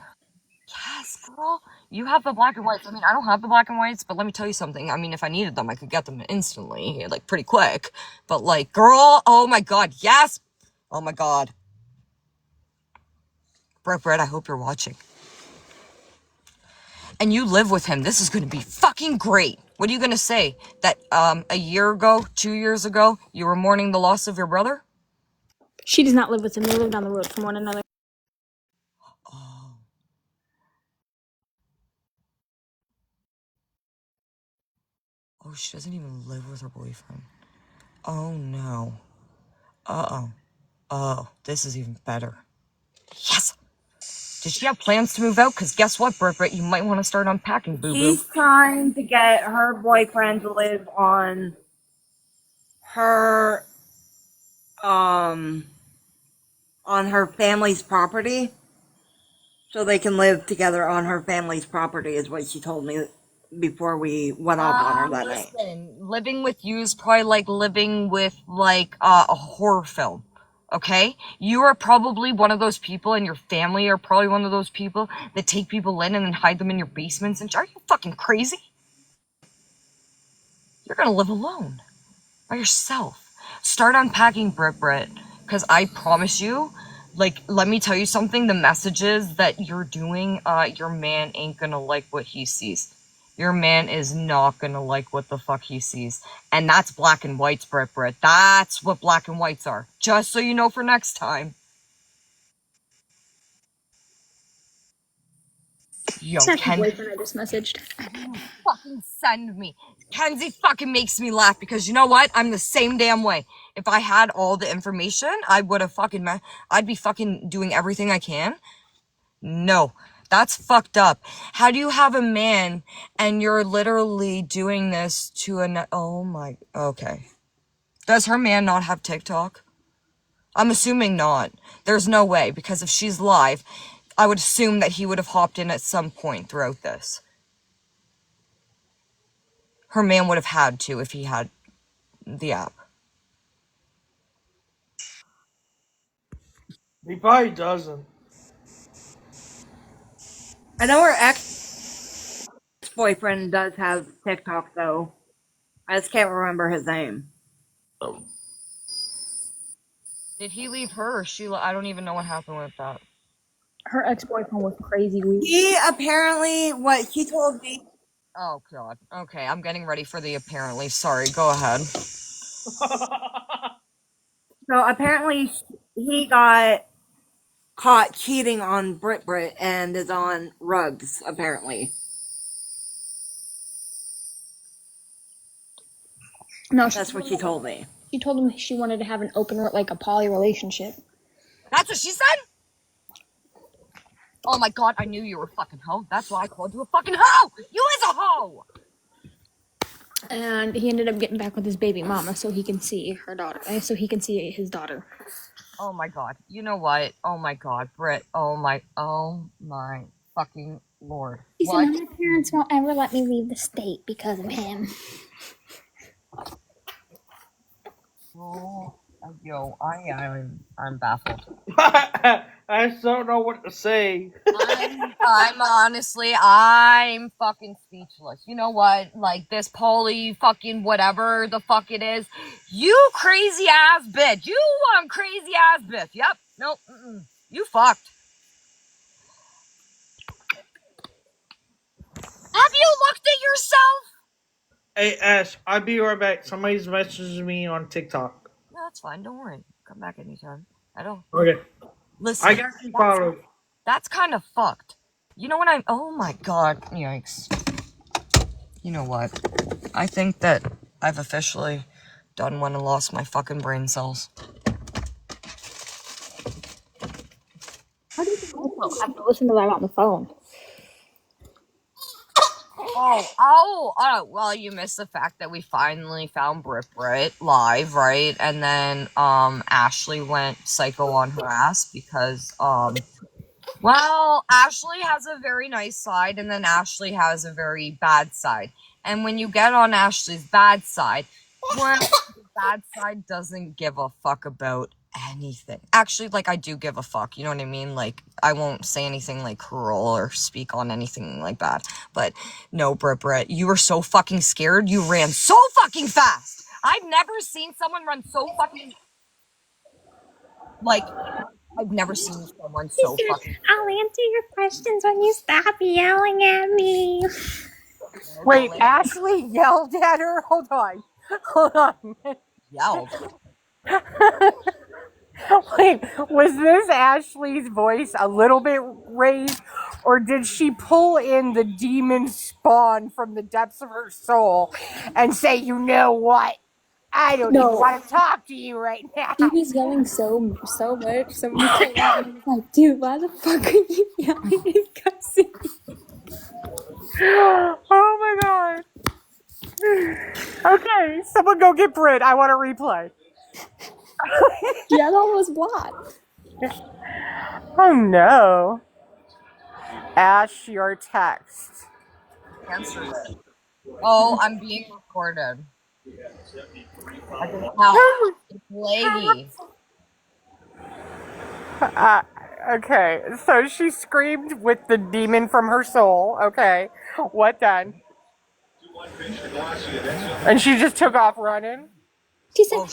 Yes, girl. You have the black and whites. I mean, I don't have the black and whites, but let me tell you something. I mean, if I needed them, I could get them instantly, like pretty quick. But like, girl, oh my god, yes. Oh my god. Brett, I hope you're watching. And you live with him. This is going to be fucking great. What are you going to say? That a year ago, 2 years ago, you were mourning the loss of your brother? She does not live with him. They live down the road from one another. Oh. Oh, she doesn't even live with her boyfriend. Oh, no. Uh-oh. Oh, this is even better. Yes! Did she have plans to move out? Because guess what, Britt, you might want to start unpacking, boo-boo. She's trying to get her boyfriend to live on her family's property, so they can live together on her family's property, is what she told me before we went off on her that night. Listen, living with you is probably like living with, like, a horror film. Okay? You are probably one of those people, and your family are probably one of those people that take people in and then hide them in your basements. And are you fucking crazy? You're gonna live alone. By yourself. Start unpacking, Britt. Because I promise you, like, let me tell you something. The messages that you're doing, your man ain't gonna like what he sees. Your man is not gonna like what the fuck he sees. And that's black and whites, Britt. That's what black and whites are. Just so you know for next time. Yo, That's the Ken, boyfriend I just messaged. fucking send me. Kenzie fucking makes me laugh because you know what? I'm the same damn way. If I had all the information, I would have fucking, I'd be fucking doing everything I can. No, that's fucked up. How do you have a man and you're literally doing this to oh my, okay. Does her man not have TikTok? I'm assuming not. There's no way, because if she's live, I would assume that he would have hopped in at some point throughout this. Her man would have had to if he had the app. He probably doesn't. I know her ex-boyfriend does have TikTok, though. I just can't remember his name. Did he leave her or Sheila? I don't even know what happened with that. Her ex-boyfriend was crazy weird. He apparently, what he told me. Oh, God. Okay, I'm getting ready for the apparently. Sorry, go ahead. So apparently he got caught cheating on Brit and is on rugs, apparently. No, That's what she told me. She told him she wanted to have an open, like a poly relationship. That's what she said? Oh my God, I knew you were a fucking hoe. That's why I called you a fucking hoe! You is a hoe! And he ended up getting back with his baby mama so he can see her daughter. So he can see his daughter. Oh my God. You know what? Oh my God, Britt. Oh my fucking Lord. He said, my parents won't ever let me leave the state because of him. Oh, yo, I'm baffled. I just don't know what to say. I'm honestly, I'm fucking speechless. You know what? Like, this poly fucking whatever the fuck it is. You crazy ass bitch. You crazy ass bitch. Yep. Nope. You fucked. Have you looked at yourself? Hey, Ash, I'll be right back. Somebody's messaging me on TikTok. No, that's fine. Don't worry. Come back anytime. I don't. Okay. Listen. I got you followed. That's kind of fucked. You know what oh my God. Yikes. You know what? I think that I've officially done one and lost my fucking brain cells. How do you also have to listen to that on the phone? Well, you missed the fact that we finally found Brit live, right? And then, Ashley went psycho on her ass because, well, Ashley has a very nice side, and then Ashley has a very bad side. And when you get on Ashley's bad side, well, the bad side doesn't give a fuck about anything. Actually, like, I do give a fuck, you know what I mean? Like, I won't say anything, like, cruel or speak on anything like that. But, no, Brit, you were so fucking scared, you ran so fucking fast! I've never seen someone run so fucking... Like, I've never seen someone so fucking... I'll answer your questions when you stop yelling at me. Wait, Ashley yelled at her? Hold on. Yelled. Wait, was this Ashley's voice a little bit raised, or did she pull in the demon spawn from the depths of her soul and say, you know what? I don't even want to talk to you right now. He was yelling so much, somebody came out and was like, dude, why the fuck are you yelling and cussing? Oh my god. Okay, someone go get Brit. I want a replay. Jen almost blocked. Oh no. Ash, your text. Answered it. Oh, I'm being recorded. I can tell. It's laggy. Okay, so she screamed with the demon from her soul. Okay, what then? And she just took off running? She said,